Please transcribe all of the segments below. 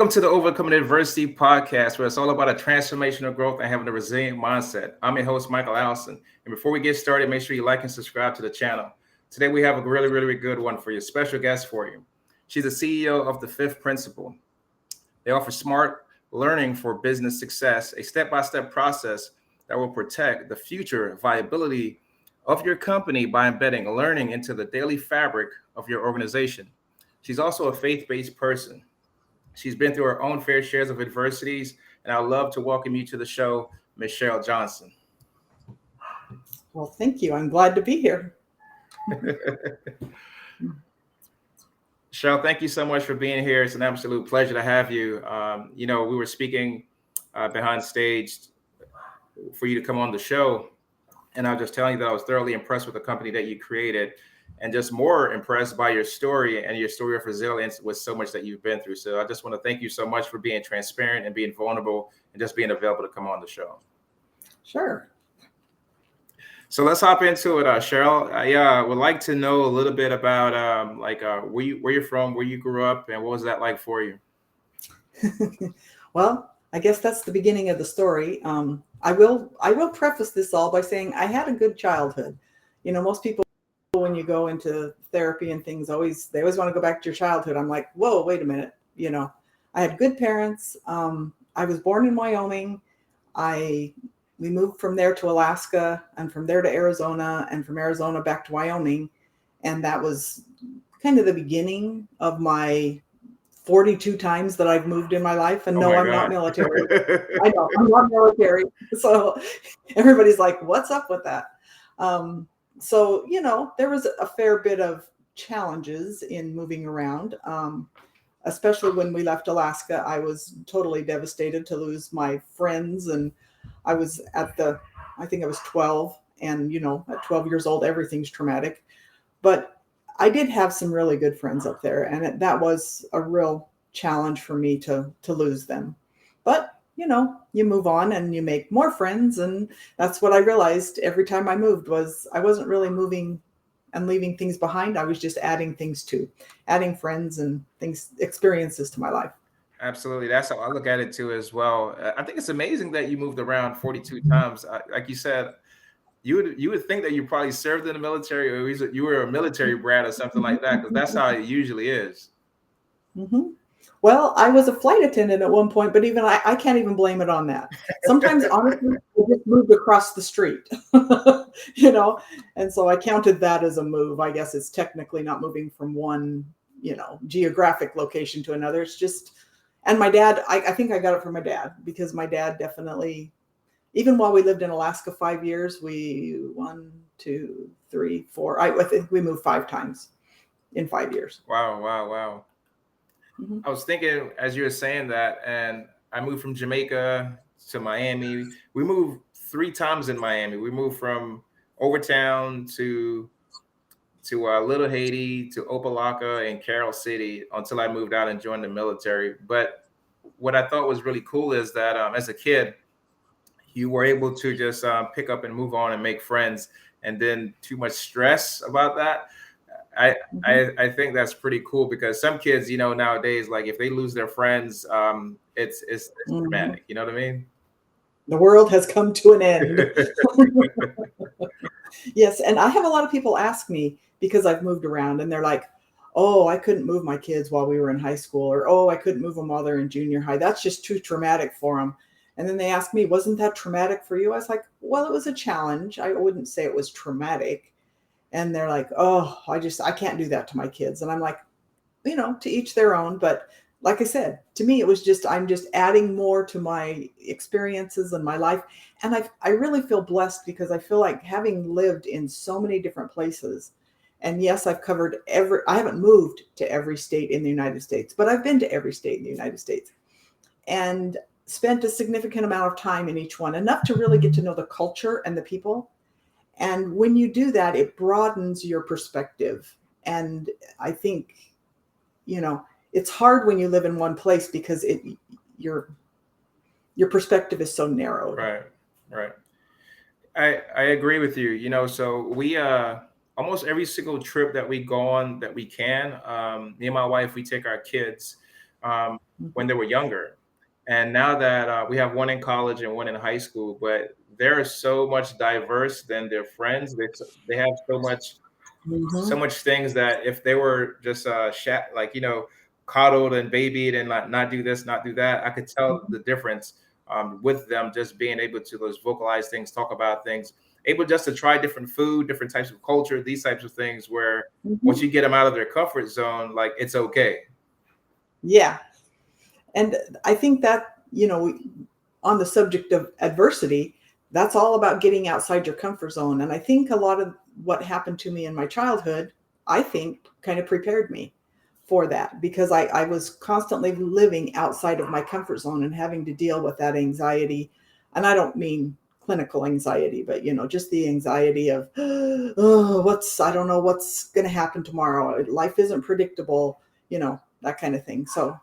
Welcome to the Overcoming Adversity podcast, where it's all about a transformational growth and having a resilient mindset. I'm your host, Michael Allison. And before we get started, make sure you like and subscribe to the channel. Today, we have a really good one for you, special guest for you. She's the CEO of The Fifth Principle. They offer smart learning for business success, a step-by-step process that will protect the future viability of your company by embedding learning into the daily fabric of your organization. She's also a faith-based person. She's been through her own fair shares of adversities, and I'd love to welcome you to the show, Ms. Cheryl Johnson. Well, thank you. I'm glad to be here. Cheryl, thank you so much for being here. It's an absolute pleasure to have you. We were speaking behind stage for you to come on the show, and I was just telling you that I was thoroughly impressed with the company that you created, and just more impressed by your story and your story of resilience with so much that you've been through. So I just want to thank you so much for being transparent and being vulnerable and just being available to come on the show. Sure. So let's hop into it, Cheryl. I would like to know a little bit about where you're from, where you grew up, and what was that like for you? Well, I guess that's the beginning of the story. I will preface this all by saying I had a good childhood. You know, most people, when you go into therapy and things, they always want to go back to your childhood. I'm like, whoa, wait a minute. You know, I had good parents. I was born in Wyoming. We moved from there to Alaska, and from there to Arizona, and from Arizona back to Wyoming. And that was kind of the beginning of my 42 times that I've moved in my life. And no, I'm not military. I know I'm not military. So everybody's like, what's up with that? So, you know, there was a fair bit of challenges in moving around, especially when we left Alaska. I was totally devastated to lose my friends. And I was I think I was 12. And, you know, at 12 years old, everything's traumatic. But I did have some really good friends up there. And that was a real challenge for me to lose them. But you know, you move on and you make more friends. And that's what I realized every time I moved was I wasn't really moving and leaving things behind. I was just adding friends and experiences to my life. Absolutely. That's how I look at it too, as well. I think it's amazing that you moved around 42 times. Like you said, you would think that you probably served in the military, or you were a military brat or something like that, because that's how it usually is. Mm-hmm. Well, I was a flight attendant at one point, but even I can't even blame it on that. Sometimes, honestly, I just moved across the street, you know, and so I counted that as a move. I guess it's technically not moving from one, you know, geographic location to another. It's just, and my dad, I think I got it from my dad, because my dad definitely, even while we lived in Alaska 5 years, I think we moved 5 times in 5 years. Wow. Mm-hmm. I was thinking as you were saying that, and I moved from Jamaica to Miami. We moved 3 times in Miami. We moved from Overtown to Little Haiti, to Opelika and Carroll City, until I moved out and joined the military. But what I thought was really cool is that as a kid, you were able to just pick up and move on and make friends, and then too much stress about that. I think that's pretty cool, because some kids, you know, nowadays, like if they lose their friends, it's dramatic. You know what I mean? The world has come to an end. Yes. And I have a lot of people ask me, because I've moved around, and they're like, oh, I couldn't move my kids while we were in high school, or, oh, I couldn't move them while they're in junior high. That's just too traumatic for them. And then they ask me, wasn't that traumatic for you? I was like, well, it was a challenge. I wouldn't say it was traumatic. And they're like, oh, I can't do that to my kids. And I'm like, you know, to each their own. But like I said, to me, it was just, I'm just adding more to my experiences and my life. And I really feel blessed, because I feel like, having lived in so many different places, and yes, I've covered I haven't moved to every state in the United States, but I've been to every state in the United States, and spent a significant amount of time in each one, enough to really get to know the culture and the people. And when you do that, it broadens your perspective. And I think, you know, it's hard when you live in one place, because your perspective is so narrow. Right. I agree with you. You know, so we almost every single trip that we go on that we can, me and my wife, we take our kids. when they were younger. And now that we have one in college and one in high school, but they're so much diverse than their friends. They have so Mm-hmm. much things that if they were just like coddled and babied and not do this, not do that, I could tell the difference with them just being able to just vocalize things, talk about things, able just to try different food, different types of culture, these types of things. Where once Mm-hmm. you get them out of their comfort zone, like it's okay. Yeah. And I think that, on the subject of adversity, that's all about getting outside your comfort zone. And I think a lot of what happened to me in my childhood, I think, kind of prepared me for that, because I was constantly living outside of my comfort zone and having to deal with that anxiety. And I don't mean clinical anxiety, but just the anxiety of, oh, I don't know what's going to happen tomorrow. Life isn't predictable, that kind of thing. So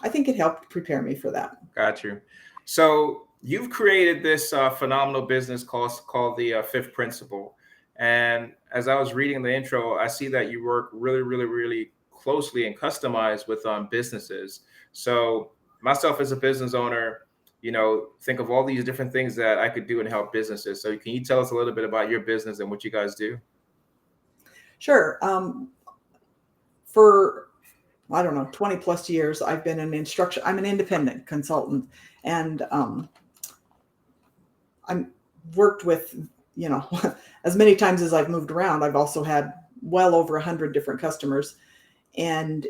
I think it helped prepare me for that. Got you. So you've created this phenomenal business called the Fifth Principle. And as I was reading the intro, I see that you work really, really, really closely and customized with businesses. So myself as a business owner, think of all these different things that I could do and help businesses. So can you tell us a little bit about your business and what you guys do? Sure. For, I don't know, 20 plus years, I've been I'm an independent consultant, and I'm worked with, as many times as I've moved around, I've also had well over 100 different customers, and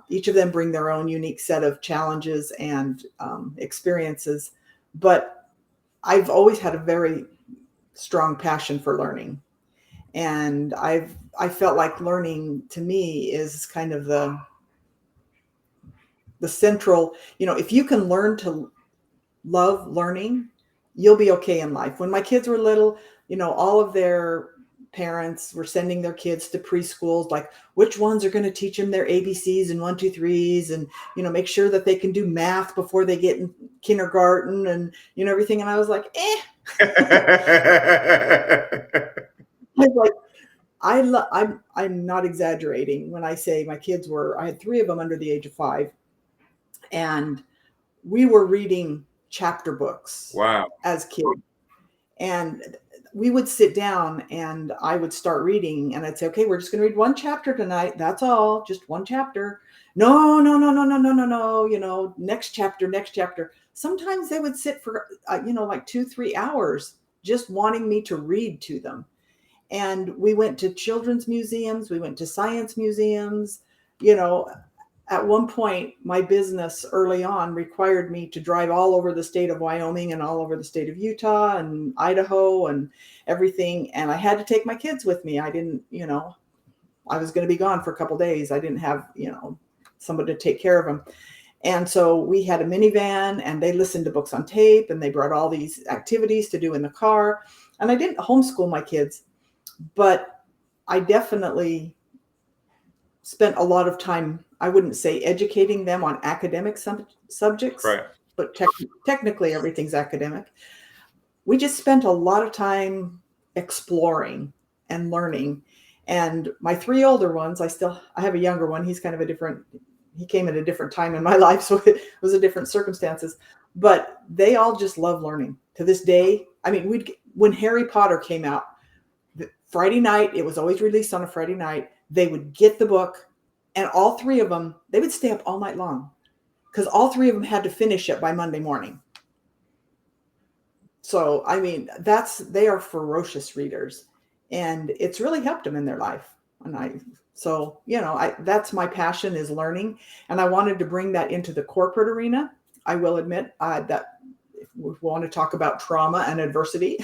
each of them bring their own unique set of challenges and experiences. But I've always had a very strong passion for learning. And I felt like learning to me is kind of the central, if you can learn to love learning, you'll be okay in life. When my kids were little, all of their parents were sending their kids to preschools, like which ones are going to teach them their ABCs and 1, 2, 3s, and make sure that they can do math before they get in kindergarten, and everything. And I was like, I was like, I'm not exaggerating when I say my kids I had 3 of them under the age of 5, and we were reading chapter books Wow. as kids. And we would sit down and I would start reading, and I'd say, okay, we're just going to read one chapter tonight. That's all, just one chapter. No, no, no, no, no, no, no, no. Next chapter, next chapter. Sometimes they would sit for, like 2, 3 hours just wanting me to read to them. And we went to children's museums. We went to science museums. At one point, my business early on required me to drive all over the state of Wyoming and all over the state of Utah and Idaho and everything. And I had to take my kids with me. I didn't, I was going to be gone for a couple of days. I didn't have, somebody to take care of them. And so we had a minivan, and they listened to books on tape, and they brought all these activities to do in the car. And I didn't homeschool my kids, but I definitely spent a lot of time, I wouldn't say educating them on academic subjects, Right. but technically everything's academic. We just spent a lot of time exploring and learning. And my 3 older ones, I have a younger one. He's kind of he came at a different time in my life, so it was a different circumstances. But they all just love learning to this day. I mean, when Harry Potter came out, Friday night, it was always released on a Friday night, they would get the book, and all 3 of them, they would stay up all night long because all 3 of them had to finish it by Monday morning. So, I mean, they are ferocious readers, and it's really helped them in their life. And that's my passion, is learning. And I wanted to bring that into the corporate arena. I will admit that if we want to talk about trauma and adversity,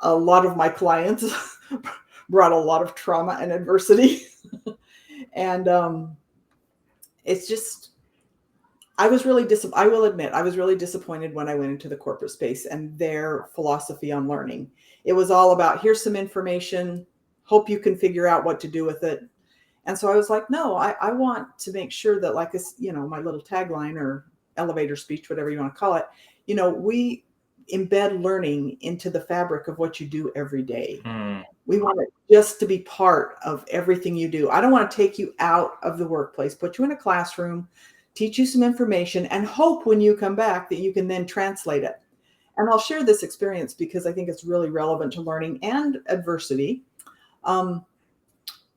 a lot of my clients brought a lot of trauma and adversity. And it's just, I will admit, I was really disappointed when I went into the corporate space and their philosophy on learning. It was all about, here's some information, hope you can figure out what to do with it. And so I was like, no, I want to make sure that, like this, my little tagline or elevator speech, whatever you want to call it, embed learning into the fabric of what you do every day. Mm. We want it just to be part of everything you do. I don't want to take you out of the workplace, put you in a classroom, teach you some information, and hope when you come back that you can then translate it. And I'll share this experience because I think it's really relevant to learning and adversity.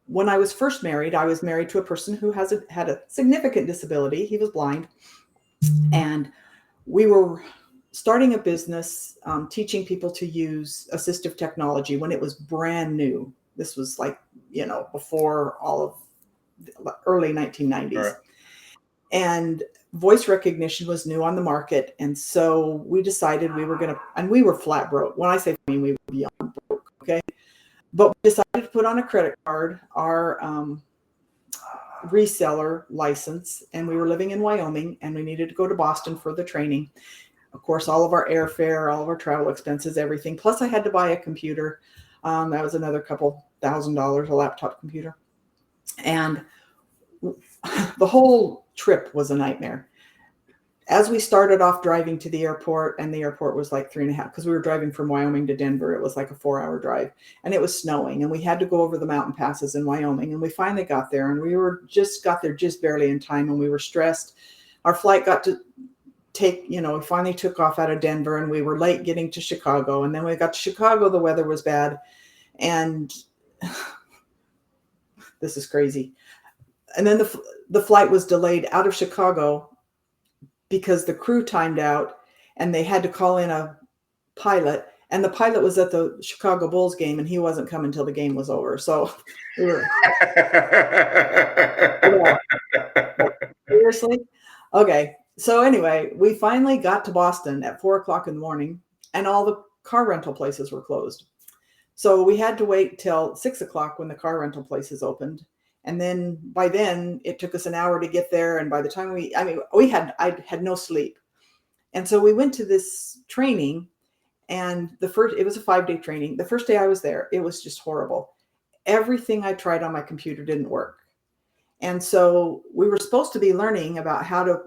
When I was first married, I was married to a person who had a significant disability. He was blind. And we were starting a business, teaching people to use assistive technology when it was brand new. This was like, before all of the early 1990s. Right. And voice recognition was new on the market. And so we decided we were going to, and we were flat broke. When I say we were beyond broke, okay? But we decided to put on a credit card our reseller license, and we were living in Wyoming, and we needed to go to Boston for the training. Of course, all of our airfare, all of our travel expenses, everything. Plus I had to buy a computer. That was another couple $1,000, a laptop computer. And the whole trip was a nightmare. As we started off driving to the airport, and the airport was like 3.5, because we were driving from Wyoming to Denver. It was like a 4-hour drive, and it was snowing, and we had to go over the mountain passes in Wyoming. And we finally got there, and we got there just barely in time, and we were stressed. Our flight got to we finally took off out of Denver, and we were late getting to Chicago. And then we got to Chicago, the weather was bad. And this is crazy. And then the flight was delayed out of Chicago because the crew timed out, and they had to call in a pilot. And the pilot was at the Chicago Bulls game, and he wasn't coming till the game was over. So we were seriously? Okay. So anyway, we finally got to Boston at 4:00 in the morning, and all the car rental places were closed. So we had to wait till 6:00 when the car rental places opened. And then by then it took us an hour to get there. And by the time I had no sleep. And so we went to this training, and it was a 5-day training. The first day I was there, it was just horrible. Everything I tried on my computer didn't work. And so we were supposed to be learning about how to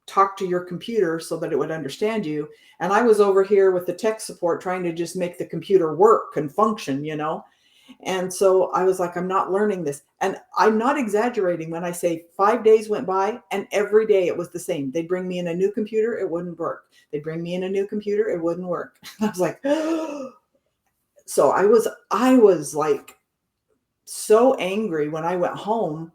talk to your computer so that it would understand you. And I was over here with the tech support trying to just make the computer work and function, And so I was like, I'm not learning this. And I'm not exaggerating when I say 5 days went by, and every day it was the same. They'd bring me in a new computer, it wouldn't work. They'd bring me in a new computer, it wouldn't work. I was like, so I was like so angry when I went home.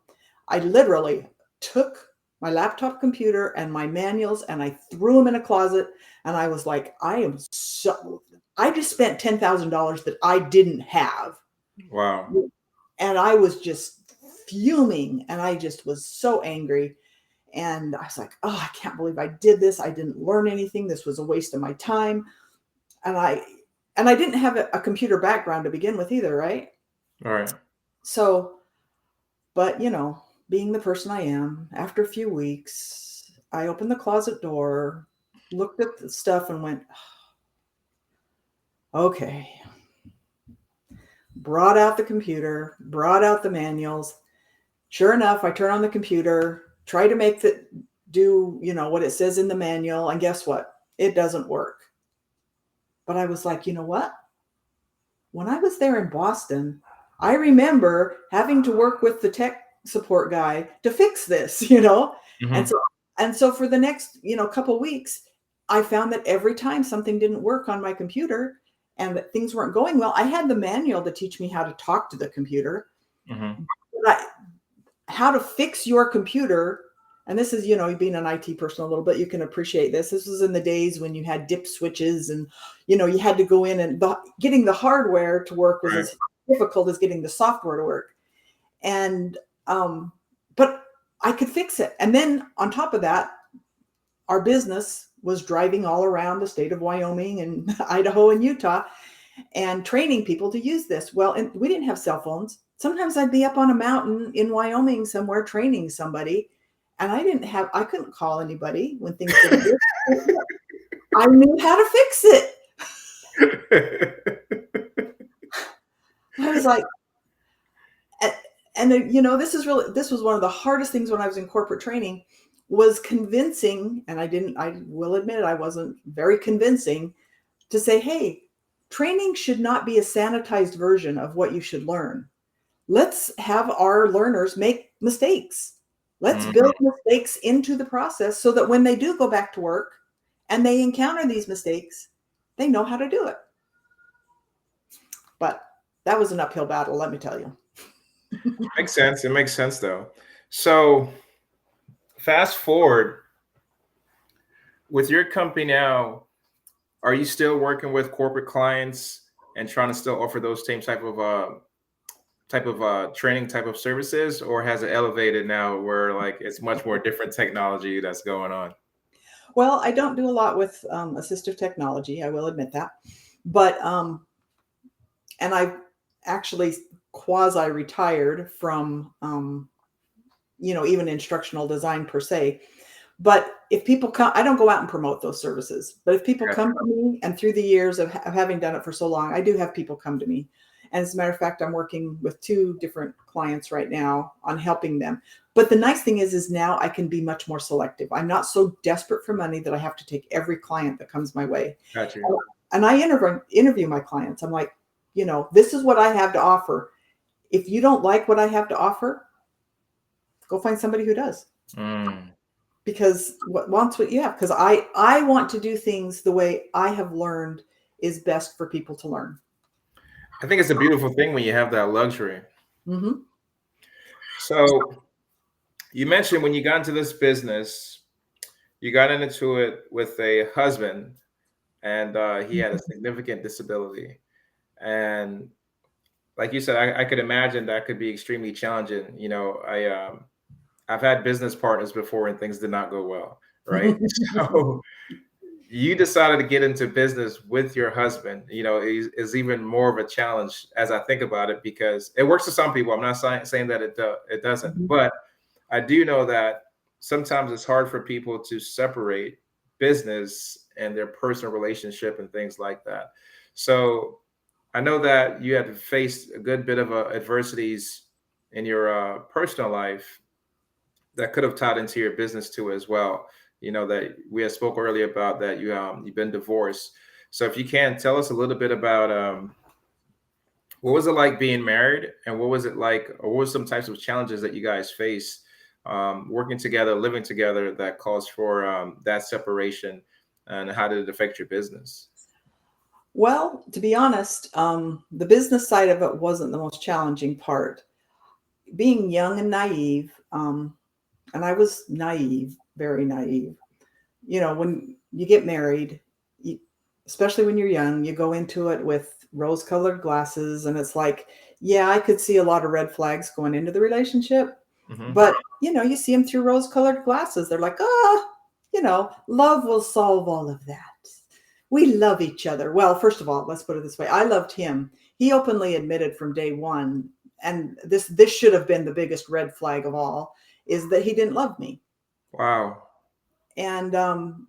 I literally took my laptop computer and my manuals, and I threw them in a closet. And I was like, I just spent $10,000 that I didn't have. Wow. And I was just fuming, and I just was so angry. And I was like, oh, I can't believe I did this. I didn't learn anything. This was a waste of my time. And I didn't have a computer background to begin with either, right? All right. So, but being the person I am, after a few weeks, I opened the closet door, looked at the stuff, and went, okay. Brought out the computer, brought out the manuals. Sure enough, I turn on the computer, try to make it do, what it says in the manual. And guess what? It doesn't work. But I was like, you know what? When I was there in Boston, I remember having to work with the tech support guy to fix this, Mm-hmm. And so for the next, couple weeks, I found that every time something didn't work on my computer and that things weren't going well, I had the manual to teach me how to talk to the computer, mm-hmm. How to fix your computer. And this is, being an IT person a little bit, you can appreciate this. This was in the days when you had dip switches, and, you had to go in, and getting the hardware to work was as difficult as getting the software to work. And, but I could fix it. And then on top of that, our business was driving all around the state of Wyoming and Idaho and Utah and training people to use this. Well, and we didn't have cell phones. Sometimes I'd be up on a mountain in Wyoming somewhere training somebody, and I couldn't call anybody when things didn't work. I knew how to fix it. I was like, and this was one of the hardest things when I was in corporate training, was convincing, and I will admit I wasn't very convincing, to say, hey, training should not be a sanitized version of what you should learn. Let's have our learners make mistakes. Let's build mistakes into the process so that when they do go back to work and they encounter these mistakes, they know how to do it. But that was an uphill battle, let me tell you. Makes sense. It makes sense though. So fast forward with your company now, are you still working with corporate clients and trying to still offer those same type of training type of services, or has it elevated now where like it's much more different technology that's going on? Well, I don't do a lot with assistive technology, I will admit that. But, and I've actually quasi-retired from, even instructional design per se. But if people come, I don't go out and promote those services. But if people come to me, and through the years of having done it for so long, I do have people come to me. And as a matter of fact, I'm working with 2 different clients right now on helping them. But the nice thing is now I can be much more selective. I'm not so desperate for money that I have to take every client that comes my way. Gotcha. And I interview my clients. I'm like, this is what I have to offer. If you don't like what I have to offer, go find somebody who does. Because wants what you have. Because I want to do things the way I have learned is best for people to learn. I think it's a beautiful thing when you have that luxury. Mm-hmm. So you mentioned when you got into this business, you got into it with a husband, and he had a significant disability. And like you said, I could imagine that could be extremely challenging. I've had business partners before and things did not go well, right? So you decided to get into business with your husband, is even more of a challenge as I think about it, because it works for some people. I'm not saying that it doesn't, but I do know that sometimes it's hard for people to separate business and their personal relationship and things like that. So I know that you had to face a good bit of adversities in your personal life that could have tied into your business too as well. That we had spoke earlier about that you've been divorced. So if you can tell us a little bit about what was it like being married, and what was it like, or what were some types of challenges that you guys faced working together, living together, that caused for that separation, and how did it affect your business? Well, to be honest, the business side of it wasn't the most challenging part. Being young and naive, and I was naive, very naive. When you get married, especially when you're young, you go into it with rose-colored glasses, and it's like, yeah, I could see a lot of red flags going into the relationship, but you see them through rose-colored glasses. They're like, love will solve all of that. We love each other. Well, first of all, let's put it this way. I loved him. He openly admitted from day one, and this should have been the biggest red flag of all, is that he didn't love me. Wow. And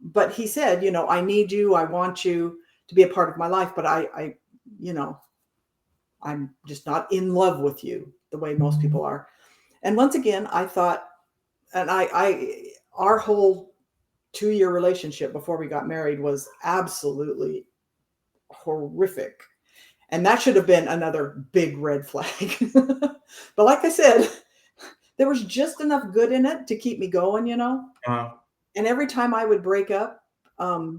but he said, I need you. I want you to be a part of my life, but I'm just not in love with you the way most people are. And once again, I thought, and our whole 2-year relationship before we got married was absolutely horrific. And that should have been another big red flag. But like I said, there was just enough good in it to keep me going, And every time I would break up,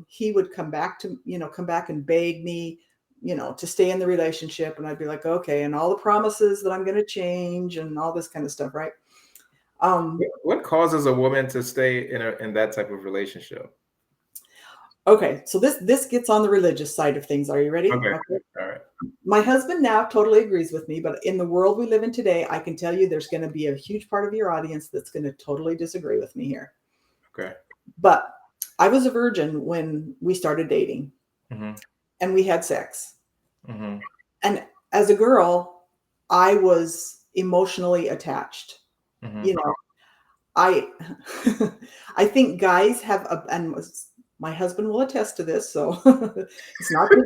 he would come back and beg me, to stay in the relationship. And I'd be like, okay. And all the promises that I'm going to change and all this kind of stuff. Right. What causes a woman to stay in that type of relationship? Okay. So this gets on the religious side of things. Are you ready? Okay. All right. My husband now totally agrees with me, but in the world we live in today, I can tell you there's going to be a huge part of your audience that's going to totally disagree with me here. Okay. But I was a virgin when we started dating, and we had sex. And as a girl, I was emotionally attached. I I think guys have and my husband will attest to this. So it's not just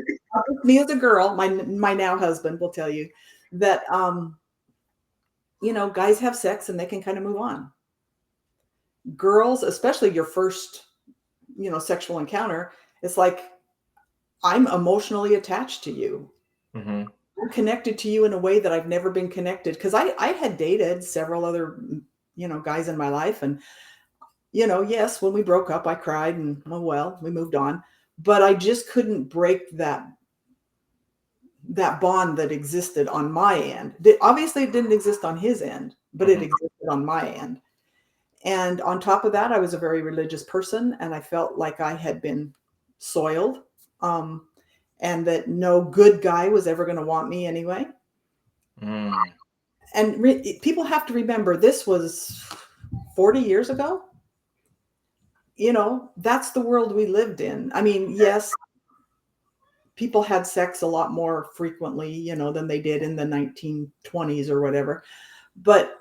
me as a girl. My now husband will tell you that guys have sex and they can kind of move on. Girls, especially your first, sexual encounter, it's like, I'm emotionally attached to you. Mm-hmm. I'm connected to you in a way that I've never been connected. Because I had dated several other, guys in my life. And, yes, when we broke up, I cried and, oh, well, we moved on. But I just couldn't break that bond that existed on my end. Obviously, it didn't exist on his end, but it Mm-hmm. existed on my end. And on top of that, I was a very religious person, and I felt like I had been soiled, and that no good guy was ever going to want me anyway. Mm. And people have to remember this was 40 years ago. That's the world we lived in. I mean, yes, people had sex a lot more frequently, than they did in the 1920s or whatever. But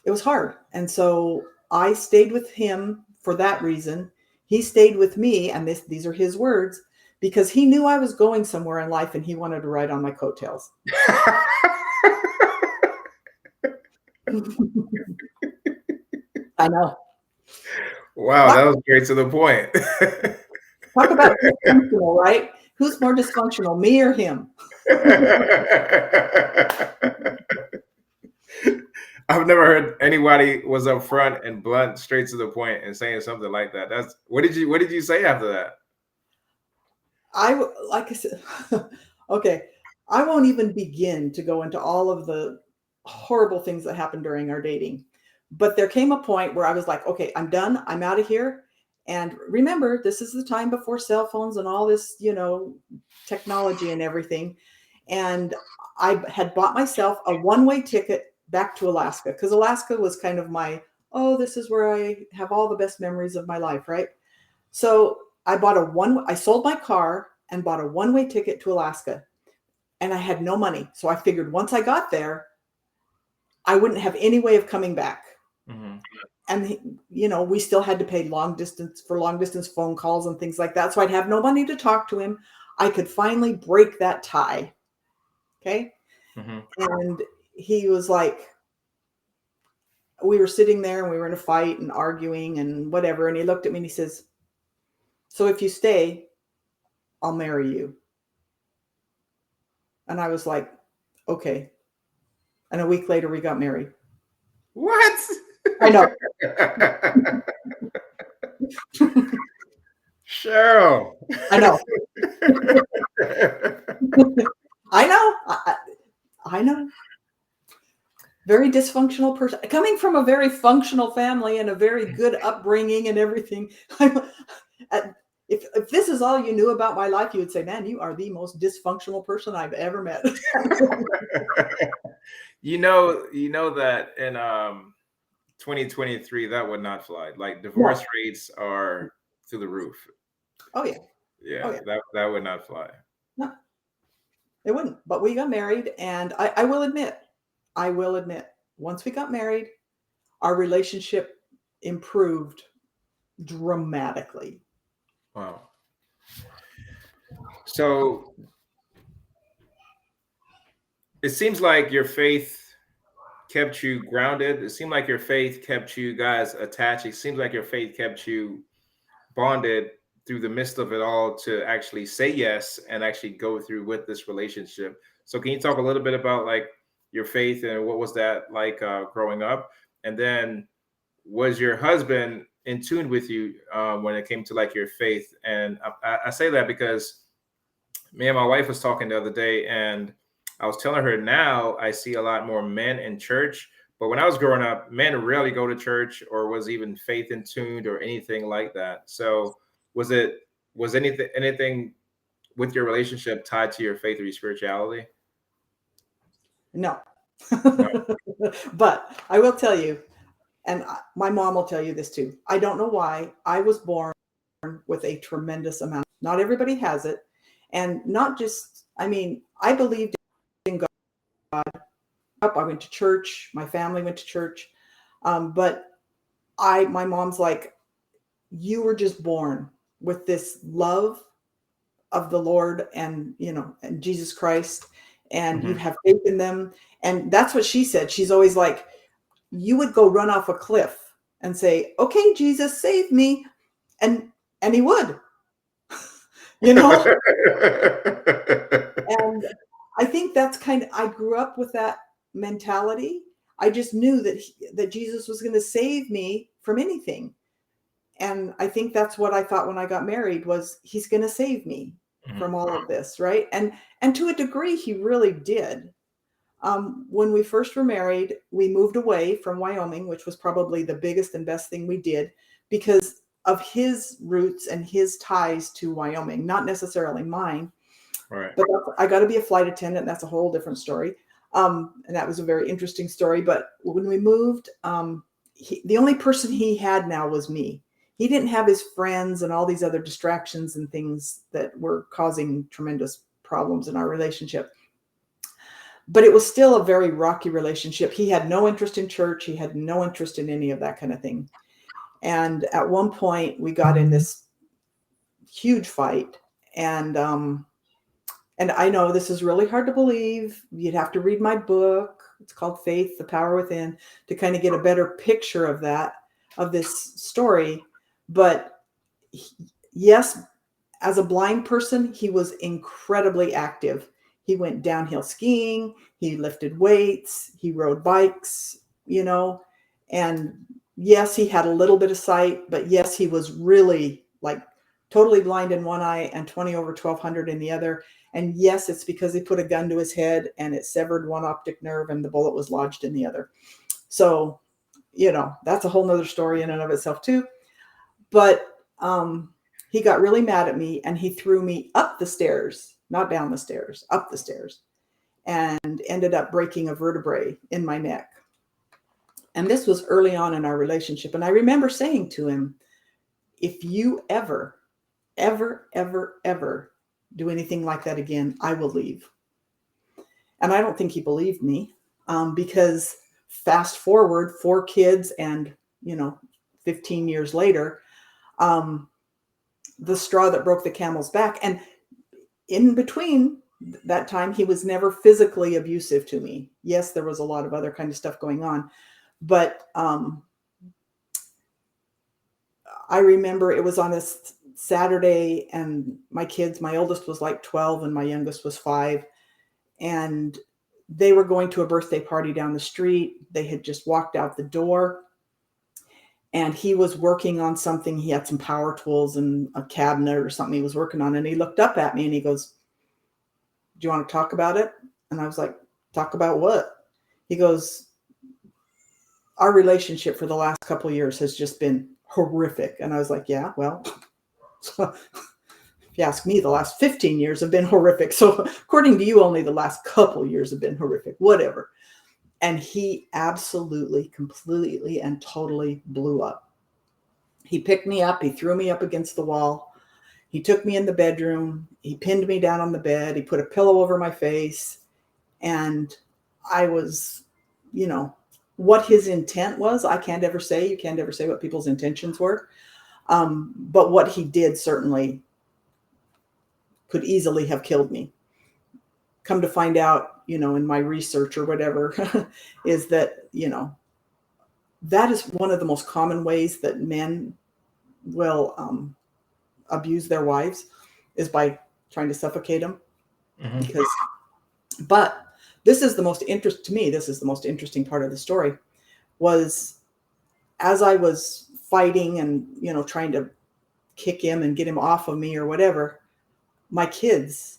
it was hard. And so I stayed with him for that reason. He stayed with me, and these are his words, because he knew I was going somewhere in life and he wanted to ride on my coattails. I know. Wow, that was great to the point. Talk about dysfunctional, right? Who's more dysfunctional, me or him? I've never heard anybody was upfront and blunt, straight to the point, and saying something like that. That's what did you say after that? Like I said, okay, I won't even begin to go into all of the horrible things that happened during our dating. But there came a point where I was like, okay, I'm done. I'm out of here. And remember, this is the time before cell phones and all this, technology and everything. And I had bought myself a one-way ticket back to Alaska, because Alaska was kind of oh, this is where I have all the best memories of my life, right? So I sold my car and bought a one-way ticket to Alaska, and I had no money. So I figured once I got there, I wouldn't have any way of coming back. Mm-hmm. And, we still had to pay long distance phone calls and things like that. So I'd have no money to talk to him. I could finally break that tie. Okay. Mm-hmm. And he was like, we were sitting there and we were in a fight and arguing and whatever. And he looked at me and he says, so if you stay, I'll marry you. And I was like, okay. And a week later, we got married. What? I know. Cheryl. I know. I know. I know. Very dysfunctional person. Coming from a very functional family and a very good upbringing and everything. If this is all you knew about my life, you would say, man, you are the most dysfunctional person I've ever met. You know that in 2023 that would not fly. Like divorce rates are through the roof. Oh yeah. Yeah, Oh, yeah. that would not fly. No, it wouldn't. But we got married, and I will admit, once we got married, our relationship improved dramatically. Wow. So it seems like your faith kept you grounded. It seemed like your faith kept you guys attached. It seems like your faith kept you bonded through the midst of it all to actually say yes and actually go through with this relationship. So can you talk a little bit about like your faith and what was that like growing up? And then was your husband in tune with you when it came to like your faith? And I say that because me and my wife was talking the other day, and I was telling her now I see a lot more men in church. But when I was growing up, men rarely go to church or was even faith in tuned or anything like that. So was anything with your relationship tied to your faith or your spirituality? No. No. But I will tell you, and my mom will tell you this too. I don't know why I was born with a tremendous amount. Not everybody has it. And not just, I believed in God. I went to church. My family went to church. But my mom's like, you were just born with this love of the Lord and, and Jesus Christ, and Mm-hmm. you'd have faith in them. And that's what she said. She's always like, you would go run off a cliff and say, okay, Jesus, save me. And he would. you know? And I think that's I grew up with that mentality. I just knew that Jesus was going to save me from anything. And I think that's what I thought when I got married was he's going to save me from all of this, right? And to a degree, he really did. When we first were married, we moved away from Wyoming, which was probably the biggest and best thing we did because of his roots and his ties to Wyoming, not necessarily mine. Right. But I got to be a flight attendant. That's a whole different story. And that was a very interesting story. But when we moved, the only person he had now was me. He didn't have his friends and all these other distractions and things that were causing tremendous problems in our relationship. But it was still a very rocky relationship. He had no interest in church. He had no interest in any of that kind of thing. And at one point we got in this huge fight, and I know this is really hard to believe. You'd have to read my book. It's called Faith, the Power Within, to kind of get a better picture of this story. But yes, as a blind person, he was incredibly active. He went downhill skiing, he lifted weights, he rode bikes, and yes, he had a little bit of sight, but yes, he was really like totally blind in one eye and 20 over 1200 in the other. And yes, it's because he put a gun to his head and it severed one optic nerve and the bullet was lodged in the other. So, that's a whole nother story in and of itself too. But he got really mad at me and he threw me up the stairs, not down the stairs, up the stairs, and ended up breaking a vertebrae in my neck. And this was early on in our relationship. And I remember saying to him, if you ever do anything like that again, I will leave. And I don't think he believed me, because fast forward 4 kids and, 15 years later, the straw that broke the camel's back. And in between that time, he was never physically abusive to me. Yes, there was a lot of other kind of stuff going on, but I remember it was on this Saturday and my oldest was like 12 and my youngest was 5. And they were going to a birthday party down the street. They had just walked out the door and he was working on something. He had some power tools and a cabinet or something he was working on. And he looked up at me and he goes, do you want to talk about it? And I was like, talk about what? He goes, our relationship for the last couple of years has just been horrific. And I was like, yeah, well, so if you ask me, the last 15 years have been horrific. So according to you, only the last couple of years have been horrific, whatever. And he absolutely, completely, and totally blew up. He picked me up. He threw me up against the wall. He took me in the bedroom. He pinned me down on the bed. He put a pillow over my face. And I was, what his intent was, I can't ever say. You can't ever say what people's intentions were. But what he did certainly could easily have killed me. Come to find out, in my research or whatever, is that, that is one of the most common ways that men will abuse their wives is by trying to suffocate them. Mm-hmm. But this is the most interesting part of the story was as I was fighting and, trying to kick him and get him off of me or whatever, my kids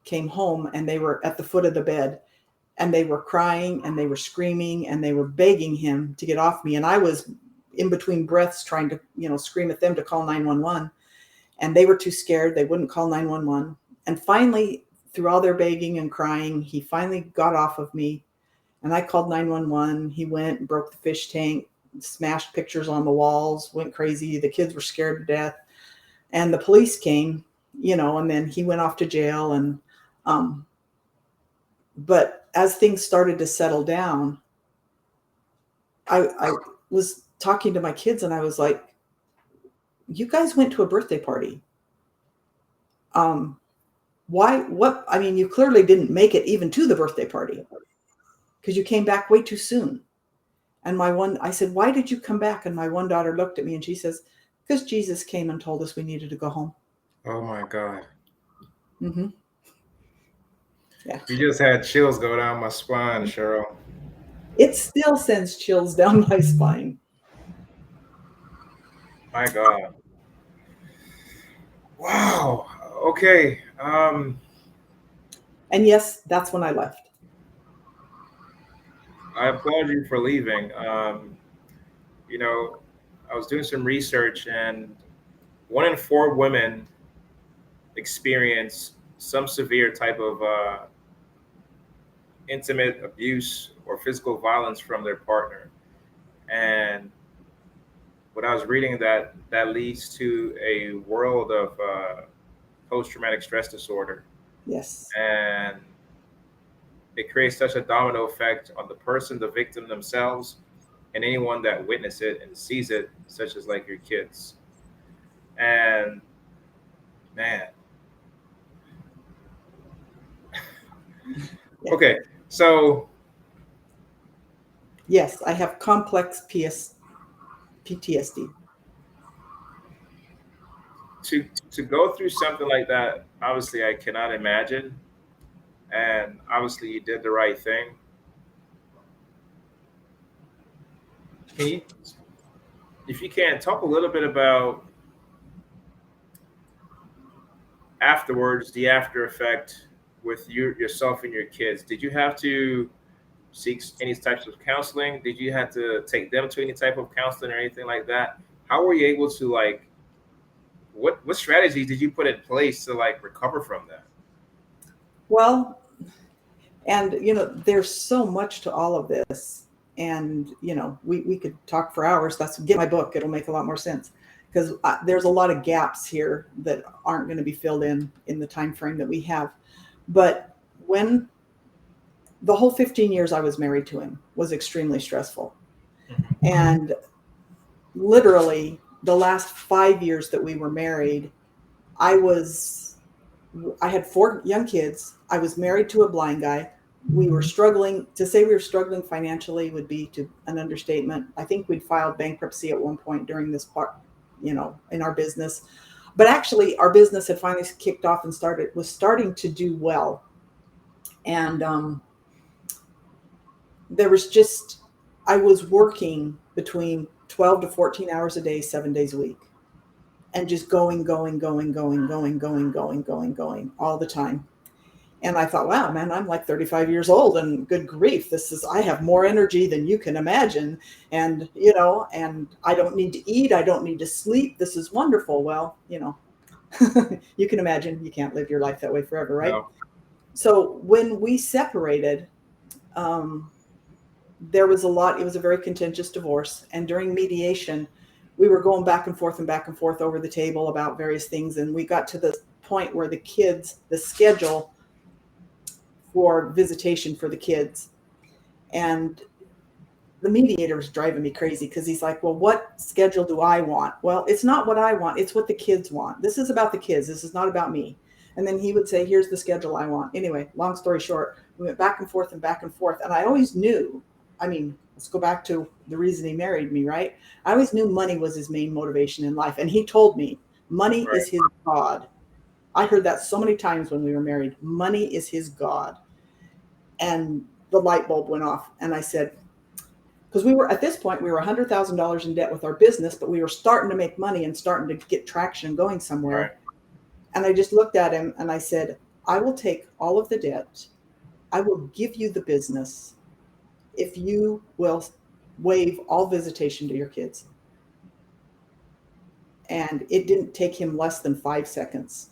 came home and they were at the foot of the bed and they were crying and they were screaming and they were begging him to get off me. And I was in between breaths trying to, scream at them to call 911, and they were too scared. They wouldn't call 911. And finally, through all their begging and crying, he finally got off of me and I called 911. He went and broke the fish tank, smashed pictures on the walls, went crazy. The kids were scared to death. And the police came, and then he went off to jail. And, but as things started to settle down, I was talking to my kids and I was like, you guys went to a birthday party. You clearly didn't make it even to the birthday party because you came back way too soon. And I said, why did you come back? And my one daughter looked at me and she says, because Jesus came and told us we needed to go home. Oh my God. Hmm. Yeah. You just had chills go down my spine, Cheryl. It still sends chills down my spine. My God. Wow. Okay. And yes, that's when I left. I applaud you for leaving. You know, I was doing some research, and 1 in 4 women experience some severe type of intimate abuse or physical violence from their partner. And what I was reading, that leads to a world of post-traumatic stress disorder, Yes. and it creates such a domino effect on the person, the victim themselves, and anyone that witness it and sees it, such as like your kids. And man, Yeah. okay, so Yes, I have complex PTSD. to to go through something like that, obviously I cannot imagine, and obviously you did the right thing. Can you, if you can, talk a little bit about afterwards, the after effect with yourself and your kids? Did you have to seek any types of counseling? Did you have to take them to any type of counseling or anything like that? How were you able to like what strategies did you put in place to like recover from that? Well, and there's so much to all of this. And we could talk for hours. That's get my book. It'll make a lot more sense because there's a lot of gaps here that aren't going to be filled in the time frame that we have. But when the whole 15 years I was married to him was extremely stressful. Mm-hmm. And literally the last 5 years that we were married, I was I had 4 young kids. I was married to a blind guy. We were struggling. To say we were struggling financially would be to an understatement. I think we'd filed bankruptcy at one point during this part, in our business. But actually, our business had finally kicked off and was starting to do well. And there was just, I was working between 12 to 14 hours a day, 7 days a week, and just going all the time. And I thought, wow, man, I'm like 35 years old and good grief. I have more energy than you can imagine. And I don't need to eat. I don't need to sleep. This is wonderful. Well, you can imagine you can't live your life that way forever, right? No. So when we separated, um, there was it was a very contentious divorce. And during mediation, we were going back and forth over the table about various things. And we got to the point where the schedule for visitation for the kids. And the mediator was driving me crazy because he's like, well, what schedule do I want? Well, it's not what I want. It's what the kids want. This is about the kids. This is not about me. And then he would say, here's the schedule I want. Anyway, long story short, we went back and forth and back and forth. And I always knew, let's go back to the reason he married me, right? I always knew money was his main motivation in life. And he told me money Right. is his God. I heard that so many times when we were married. Money is his God. And the light bulb went off. And I said, because at this point, we were $100,000 in debt with our business, but we were starting to make money and starting to get traction and going somewhere. Right. And I just looked at him and I said, I will take all of the debt. I will give you the business if you will waive all visitation to your kids. And it didn't take him less than 5 seconds.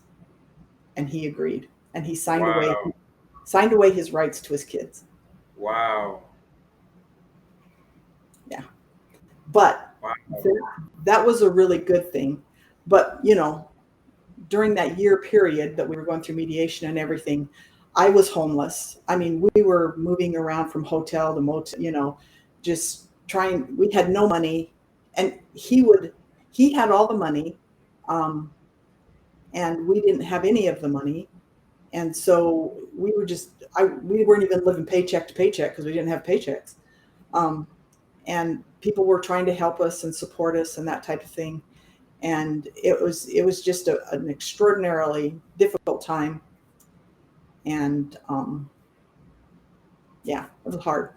And he agreed. And he Wow. signed away his rights to his kids. Wow. Yeah. But Wow. that was a really good thing. But, during that year period that we were going through mediation and everything, I was homeless. We were moving around from hotel to motel, just trying, we had no money. And he had all the money. And we didn't have any of the money. And so we weren't even living paycheck to paycheck because we didn't have paychecks. And people were trying to help us and support us and that type of thing. And it was just an extraordinarily difficult time. And yeah, it was hard.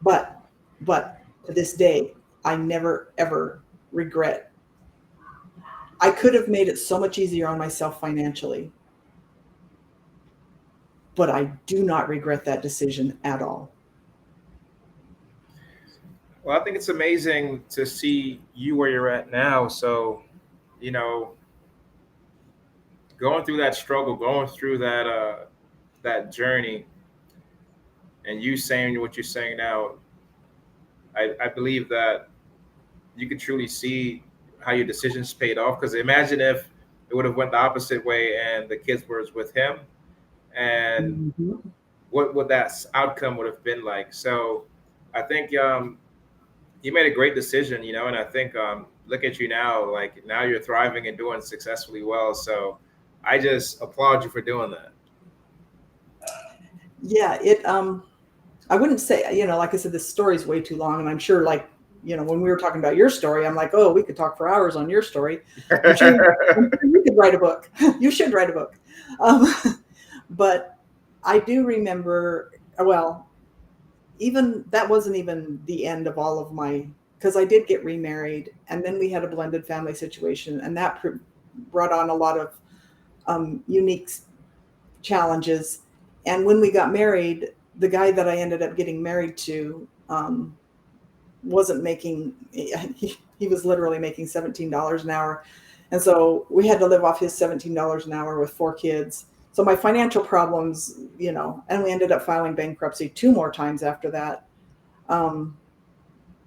But to this day, I never ever regret. I could have made it so much easier on myself financially, but I do not regret that decision at all. Well, I think it's amazing to see you where you're at now. So, you know, going through that struggle, going through that journey, and you saying what you're saying now, I believe that you could truly see how your decisions paid off. Because imagine if it would have went the opposite way and the kids were with him, and Mhm. what would that outcome would have been like. So, I think you made a great decision, and I think look at you now, like now you're thriving and doing successfully well. So I just applaud you for doing that. Yeah, I wouldn't say, like I said, this story is way too long, and I'm sure, like, when we were talking about your story, I'm like, oh, we could talk for hours on your story. I'm sure you could write a book. You should write a book. Um, but I do remember, well, even that wasn't even the end of all of my, because I did get remarried, and then we had a blended family situation, and that brought on a lot of unique challenges. And when we got married, the guy that I ended up getting married to wasn't making, he was literally making $17 an hour. And so we had to live off his $17 an hour with 4 kids. So my financial problems, and we ended up filing bankruptcy 2 more times after that. Um,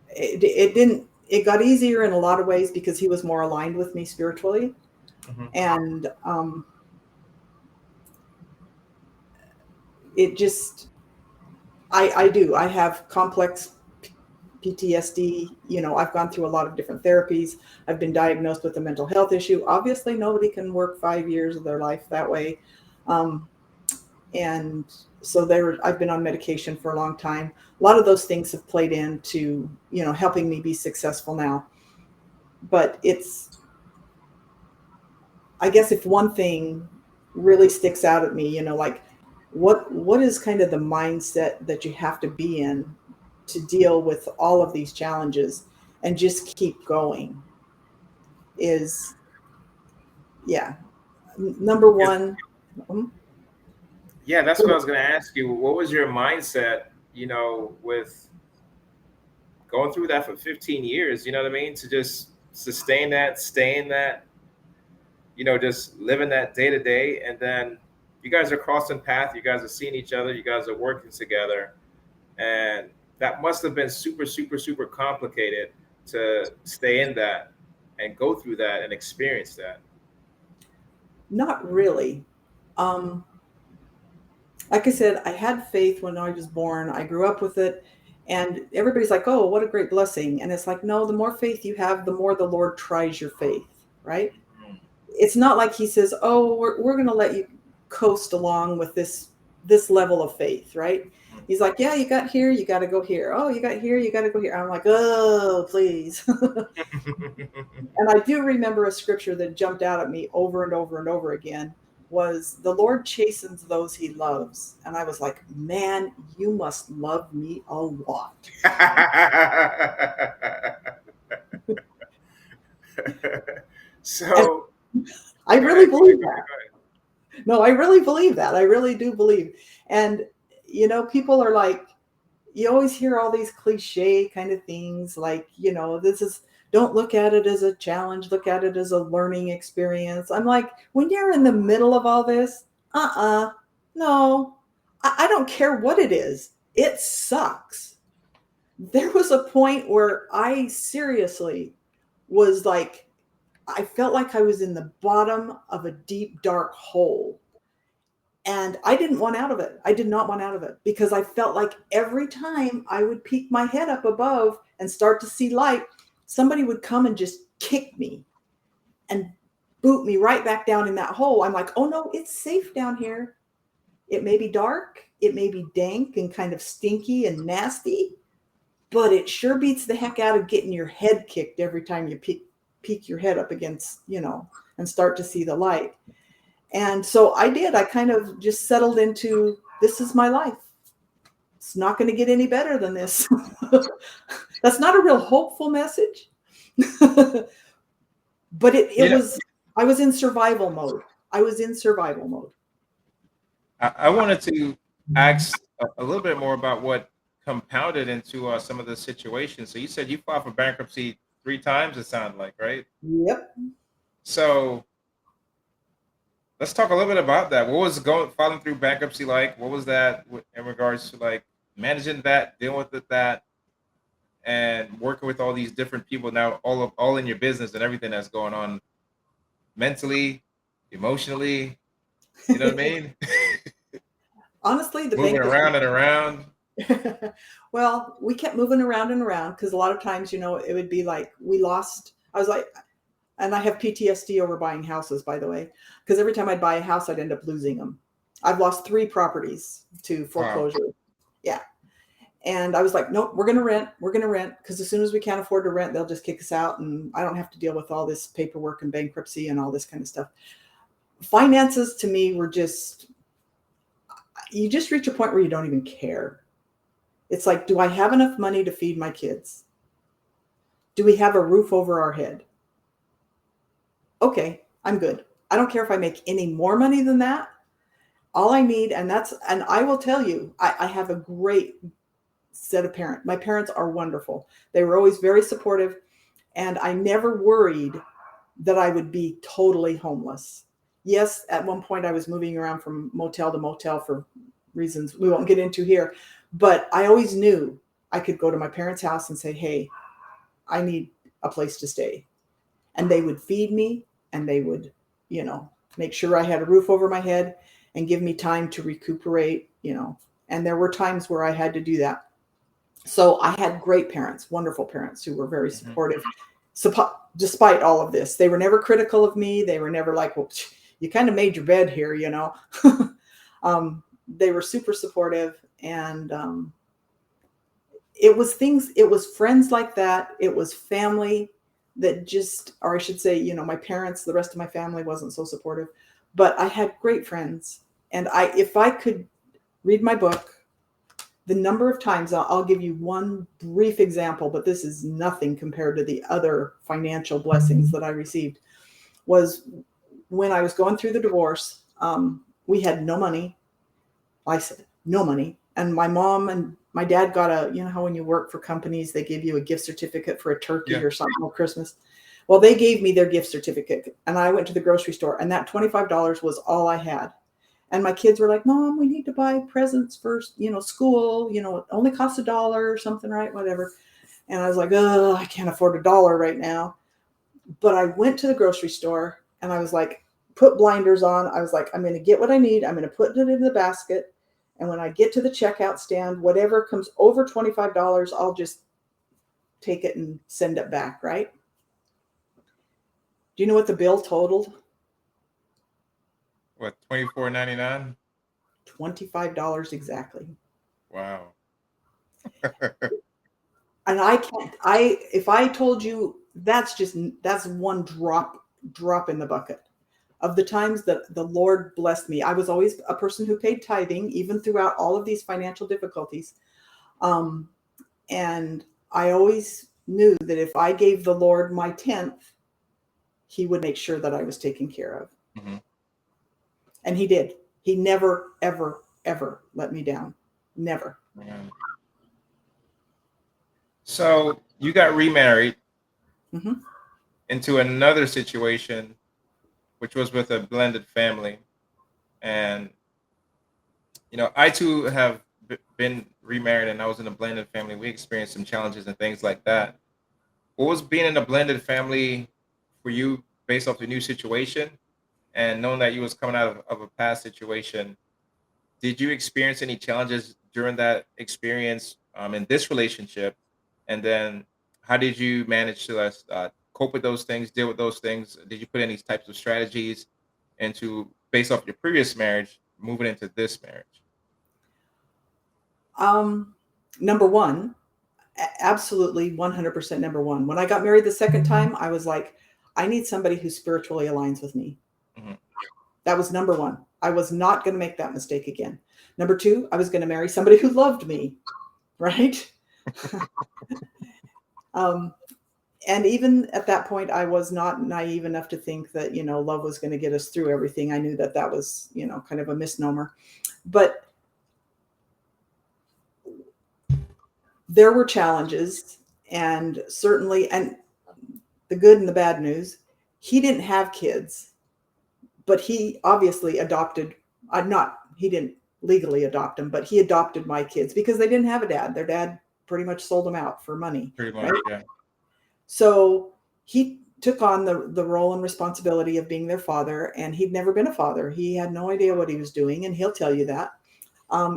it got easier in a lot of ways because he was more aligned with me spiritually. Mhm. And it just, I have complex PTSD. I've gone through a lot of different therapies. I've been diagnosed with a mental health issue. Obviously, nobody can work 5 years of their life that way. And so I've been on medication for a long time. A lot of those things have played into, helping me be successful now. But I guess if one thing really sticks out at me, like what is kind of the mindset that you have to be in to deal with all of these challenges and just keep going is, yeah, number Yeah, one. um, yeah, that's what I was going to ask you. What was your mindset, with going through that for 15 years? You know what I mean? To just sustain that, stay in that, just living that day to day. And then you guys are crossing paths. You guys are seeing each other. You guys are working together. And that must have been super, super, super complicated to stay in that and go through that and experience that. Not really. um, like I said, I had faith when I was born. I grew up with it. And everybody's like, oh, what a great blessing. And it's like, no, the more faith you have, the more the Lord tries your faith, right? It's not like he says, oh, we're going to let you coast along with this level of faith, right? He's like, yeah, you got here, you got to go here. Oh, you got here, you got to go here. I'm like, oh, please. And I do remember a scripture that jumped out at me over and over and over again was the Lord chastens those he loves. And I was like, man, you must love me a lot. And So, I go really ahead, go ahead, believe go ahead, that. go ahead. No, I really believe that. I really do believe. And, people are like, you always hear all these cliche kind of things like, don't look at it as a challenge, look at it as a learning experience. I'm like, when you're in the middle of all this, no, I don't care what it is. It sucks. There was a point where I seriously was like, I felt like I was in the bottom of a deep, dark hole. And I didn't want out of it. I did not want out of it because I felt like every time I would peek my head up above and start to see light, somebody would come and just kick me and boot me right back down in that hole. I'm like, oh no, it's safe down here. It may be dark, it may be dank and kind of stinky and nasty, but it sure beats the heck out of getting your head kicked every time you peek your head up against, and start to see the light. And so I did. I kind of just settled into, this is my life. It's not going to get any better than this. That's not a real hopeful message. But it was, I was in survival mode. I wanted to ask a little bit more about what compounded into some of the situations. So you said you filed for bankruptcy 3 times, it sounded like, right? Yep. So let's talk a little bit about that. What was filing through bankruptcy like? What was that in regards to like managing that, dealing with that, and working with all these different people now, all in your business and everything that's going on mentally, emotionally. You know what I mean? Honestly, the Moving around and around. Well, we kept moving around and around because a lot of times, it would be like I was like, and I have PTSD over buying houses, by the way, because every time I'd buy a house, I'd end up losing them. I've lost 3 properties to foreclosure. Wow. Yeah. And I was like, nope, we're going to rent. We're going to rent because as soon as we can't afford to rent, they'll just kick us out. And I don't have to deal with all this paperwork and bankruptcy and all this kind of stuff. Finances to me were you just reach a point where you don't even care. It's like, do I have enough money to feed my kids? Do we have a roof over our head? Okay, I'm good. I don't care if I make any more money than that. All I need, and I will tell you, I have a great set of parents. My parents are wonderful. They were always very supportive, and I never worried that I would be totally homeless. Yes, at one point I was moving around from motel to motel for reasons we won't get into here, but I always knew I could go to my parents' house and say, hey, I need a place to stay. And they would feed me, and they would, make sure I had a roof over my head and give me time to recuperate, and there were times where I had to do that. So I had great parents, wonderful parents who were very supportive. Despite all of this, they were never critical of me. They were never like, well, you kind of made your bed here, They were super supportive, and it was friends like that. It was family that or I should say, my parents, the rest of my family wasn't so supportive, but I had great friends. And if I could read my book, the number of times, I'll give you one brief example, but this is nothing compared to the other financial blessings that I received, was when I was going through the divorce. We had no money. I said, no money. And my mom and my dad got how when you work for companies, they give you a gift certificate for a turkey or something for Christmas. Well, they gave me their gift certificate, and I went to the grocery store, and that $25 was all I had. And my kids were like, Mom, we need to buy presents for, school, it only costs $1 or something, right? Whatever. And I was like, oh, I can't afford $1 right now. But I went to the grocery store, and I was like, put blinders on. I was like, I'm going to get what I need. I'm going to put it in the basket. And when I get to the checkout stand, whatever comes over $25, I'll just take it and send it back, right? Do you know what the bill totaled? What, $24.99? $25 exactly. Wow. And if I told you, that's one drop in the bucket of the times that the Lord blessed me. I was always a person who paid tithing, even throughout all of these financial difficulties. And I always knew that if I gave the Lord my 10th, he would make sure that I was taken care of. Mm-hmm. And he did. He never, ever, ever let me down. Never. Man. So you got remarried into another situation, which was with a blended family. And, I too have been remarried, and I was in a blended family. We experienced some challenges and things like that. What was being in a blended family for you based off the new situation, and knowing that you was coming out of a past situation? Did you experience any challenges during that experience in this relationship? And then how did you manage to cope with those things, deal with those things? Did you put any types of strategies into, based off your previous marriage, moving into this marriage? Number one, Absolutely 100% number one. When I got married the second time, I was like, I need somebody who spiritually aligns with me. Mm-hmm. That was number one. I was not going to make that mistake again. Number two, I was going to marry somebody who loved me, right? And even at that point, I was not naive enough to think that, love was going to get us through everything. I knew that that was, kind of a misnomer. But there were challenges, and certainly, and the good and the bad news, he didn't have kids, but he obviously adopted, he didn't legally adopt them, but he adopted my kids because they didn't have a dad. Their dad pretty much sold them out for money. Pretty much, right? yeah. So he took on the role and responsibility of being their father, and he'd never been a father. He had no idea what he was doing, and he'll tell you that.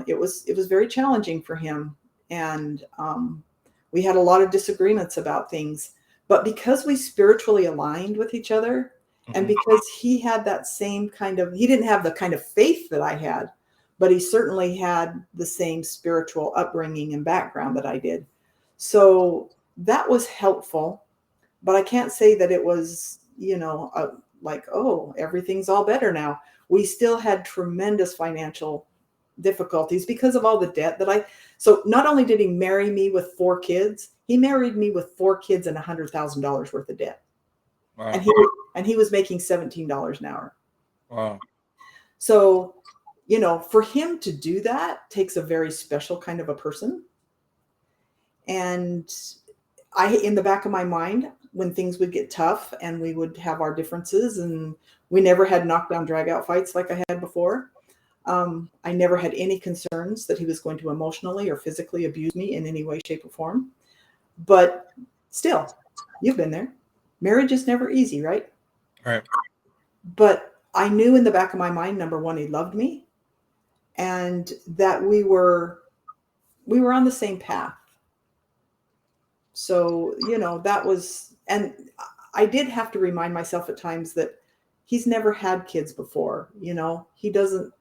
It was very challenging for him, and we had a lot of disagreements about things. But because we spiritually aligned with each other, and because he had that same he didn't have the kind of faith that I had, but he certainly had the same spiritual upbringing and background that I did. So that was helpful, but I can't say that it was, like, oh, everything's all better now. We still had tremendous financial difficulties because of all the debt so not only did he marry me with 4 kids, he married me with 4 kids and $100,000 worth of debt. wow. And he was making $17 an hour. Wow. So, for him to do that takes a very special kind of a person. And in the back of my mind, when things would get tough and we would have our differences, and we never had knockdown drag out fights like I had before. I never had any concerns that he was going to emotionally or physically abuse me in any way, shape, or form. But still, you've been there. Marriage is never easy, right? Right. But I knew in the back of my mind, number one, he loved me, and that we were on the same path. So, that was, and I did have to remind myself at times that he's never had kids before. He doesn't.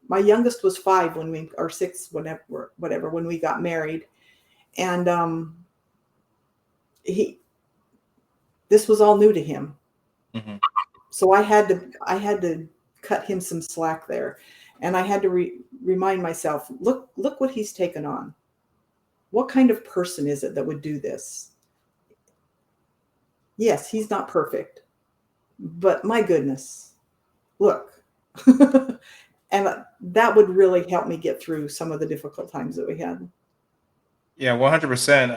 My youngest was 5 or 6, whatever, when we got married. And this was all new to him. Mm-hmm. So I had to cut him some slack there. And I had to remind myself, look what he's taken on. What kind of person is it that would do this? Yes, he's not perfect, but my goodness, look. And that would really help me get through some of the difficult times that we had. Yeah, 100%.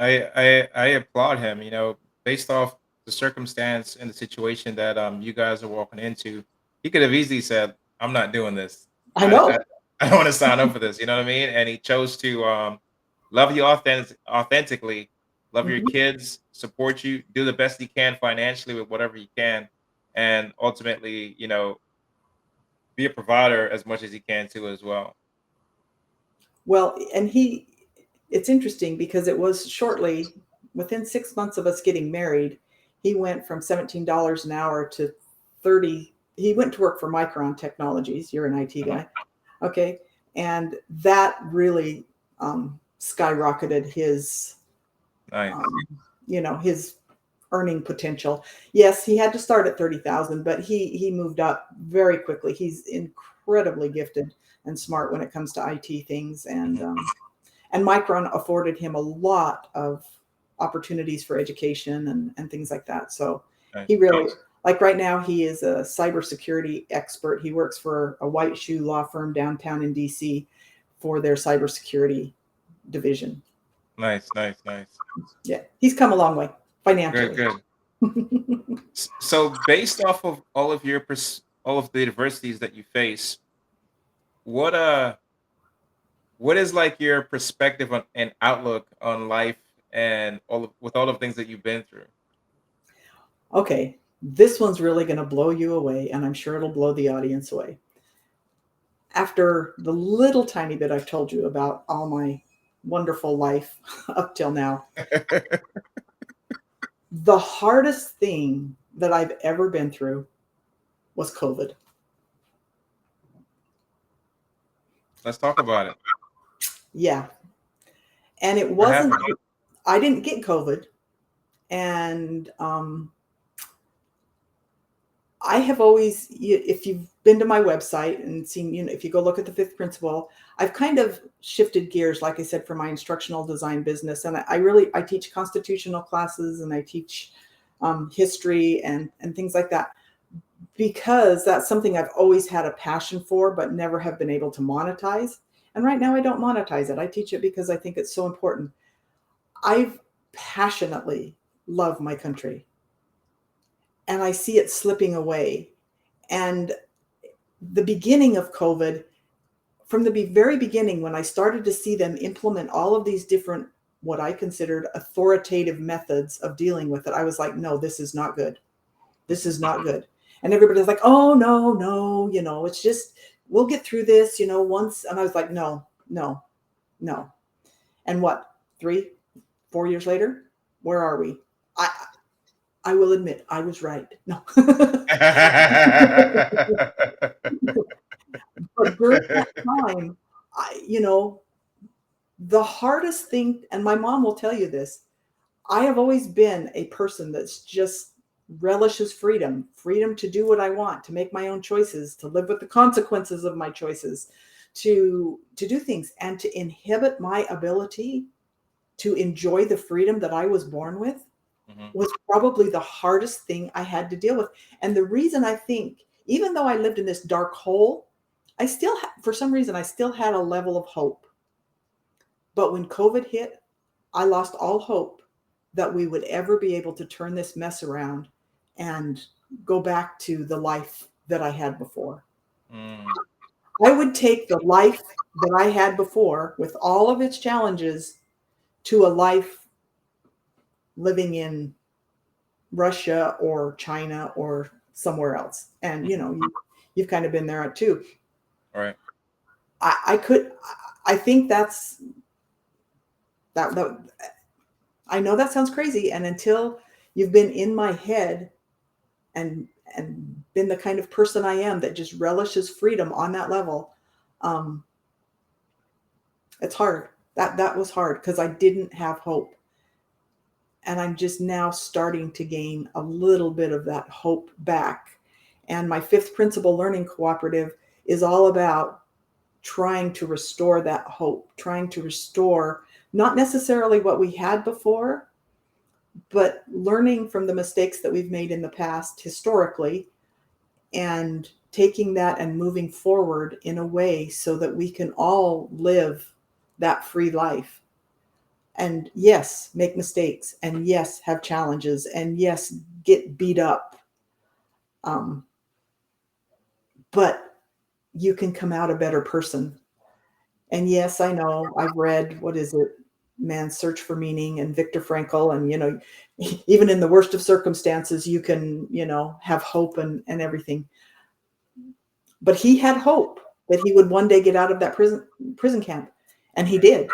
I applaud him, based off the circumstance and the situation that you guys are walking into. He could have easily said, I'm not doing this. I know. I don't want to sign up for this, you know what I mean? And he chose to love you authentically, love your kids, support you, do the best he can financially with whatever he can, and ultimately, be a provider as much as he can too as well. Well, and it's interesting because it was shortly within 6 months of us getting married, he went from $17 an hour to 30. He went to work for Micron Technologies. You're an IT guy. Okay. And that really skyrocketed his, Nice. His earning potential. Yes, he had to start at 30,000, but he moved up very quickly. He's incredibly gifted and smart when it comes to IT things, and Micron afforded him a lot of opportunities for education and things like that. So he really, like right now, he is a cybersecurity expert. He works for a white shoe law firm downtown in DC for their cybersecurity division. Nice. Yeah, he's come a long way financially. Good. So based off of all of the adversities that you face, what is like your perspective on and outlook on life and with all of the things that you've been through? Okay, this one's really going to blow you away, and I'm sure it'll blow the audience away. After the little tiny bit I've told you about all my wonderful life up till now, the hardest thing that I've ever been through was COVID. Let's talk about it. Yeah. And it What wasn't, happened? I didn't get COVID. And I have always, if you've been to my website and seen, if you go look at the fifth principle, I've kind of shifted gears, like I said, for my instructional design business. And I teach constitutional classes, and I teach history and things like that, because that's something I've always had a passion for, but never have been able to monetize. And right now I don't monetize it. I teach it because I think it's so important. I've passionately love my country, and I see it slipping away. And the beginning of COVID, from the very beginning, when I started to see them implement all of these different, what I considered authoritative methods of dealing with it, I was like, no, this is not good. This is not good. And everybody's like, oh, no, it's just, we'll get through this, once. And I was like, no. And what, 3, 4 years later, where are we? I will admit I was right. No. But during that time, the hardest thing, and my mom will tell you this, I have always been a person that's just relishes freedom to do what I want, to make my own choices, to live with the consequences of my choices, to do things, and to inhibit my ability to enjoy the freedom that I was born with was probably the hardest thing I had to deal with. And the reason, I think, even though I lived in this dark hole, I still, for some reason, I still had a level of hope. But when COVID hit, I lost all hope that we would ever be able to turn this mess around and go back to the life that I had before. I would take the life that I had before, with all of its challenges, to a life living in Russia or China or somewhere else. And, you've kind of been there too. All right. I think that's that. I know that sounds crazy. And until you've been in my head and been the kind of person I am that just relishes freedom on that level, it's hard. That was hard, because I didn't have hope. And I'm just now starting to gain a little bit of that hope back. And my fifth principle learning cooperative is all about trying to restore that hope, trying to restore not necessarily what we had before, but learning from the mistakes that we've made in the past historically, and taking that and moving forward in a way so that we can all live that free life. And yes, make mistakes, and yes, have challenges, and yes, get beat up. But you can come out a better person. And yes, I know, I've read, what is it? Man's Search for Meaning, and Viktor Frankl. And, even in the worst of circumstances, you can, have hope and everything. But he had hope that he would one day get out of that prison camp. And he did.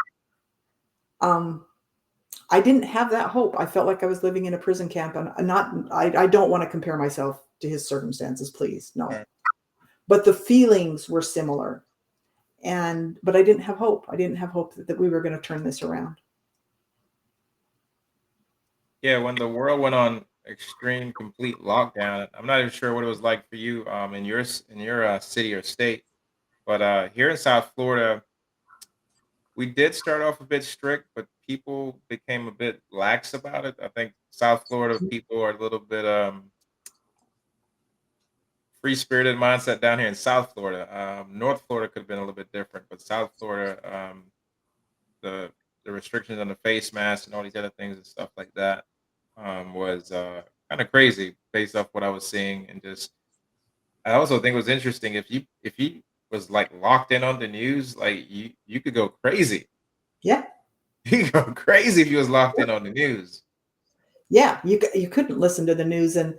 I didn't have that hope. I felt like I was living in a prison camp, and I don't want to compare myself to his circumstances, please. No. Right. But the feelings were similar. But I didn't have hope. I didn't have hope that we were going to turn this around. Yeah, when the world went on extreme, complete lockdown, I'm not even sure what it was like for you in your city or state, but here in South Florida, we did start off a bit strict, but people became a bit lax about it. I think South Florida people are a little bit free-spirited mindset down here in South Florida. North Florida could have been a little bit different, but South Florida, the restrictions on the face mask and all these other things and stuff like that was kind of crazy based off what I was seeing. And just, I also think it was interesting, if you was like locked in on the news, like you could go crazy. Yeah. You could go crazy if you was locked in on the news. Yeah, you couldn't listen to the news. And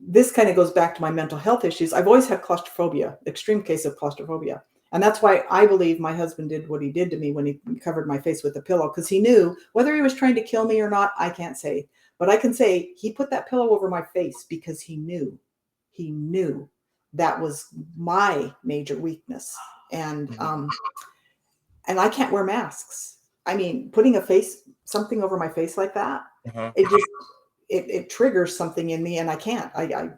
this kind of goes back to my mental health issues. I've always had claustrophobia, extreme case of claustrophobia. And that's why I believe my husband did what he did to me when he covered my face with a pillow, because he knew, whether he was trying to kill me or not, I can't say. But I can say he put that pillow over my face because he knew that was my major weakness. And I can't wear masks. I mean, putting something over my face like that, Uh-huh. it just, it triggers something in me and I can't. I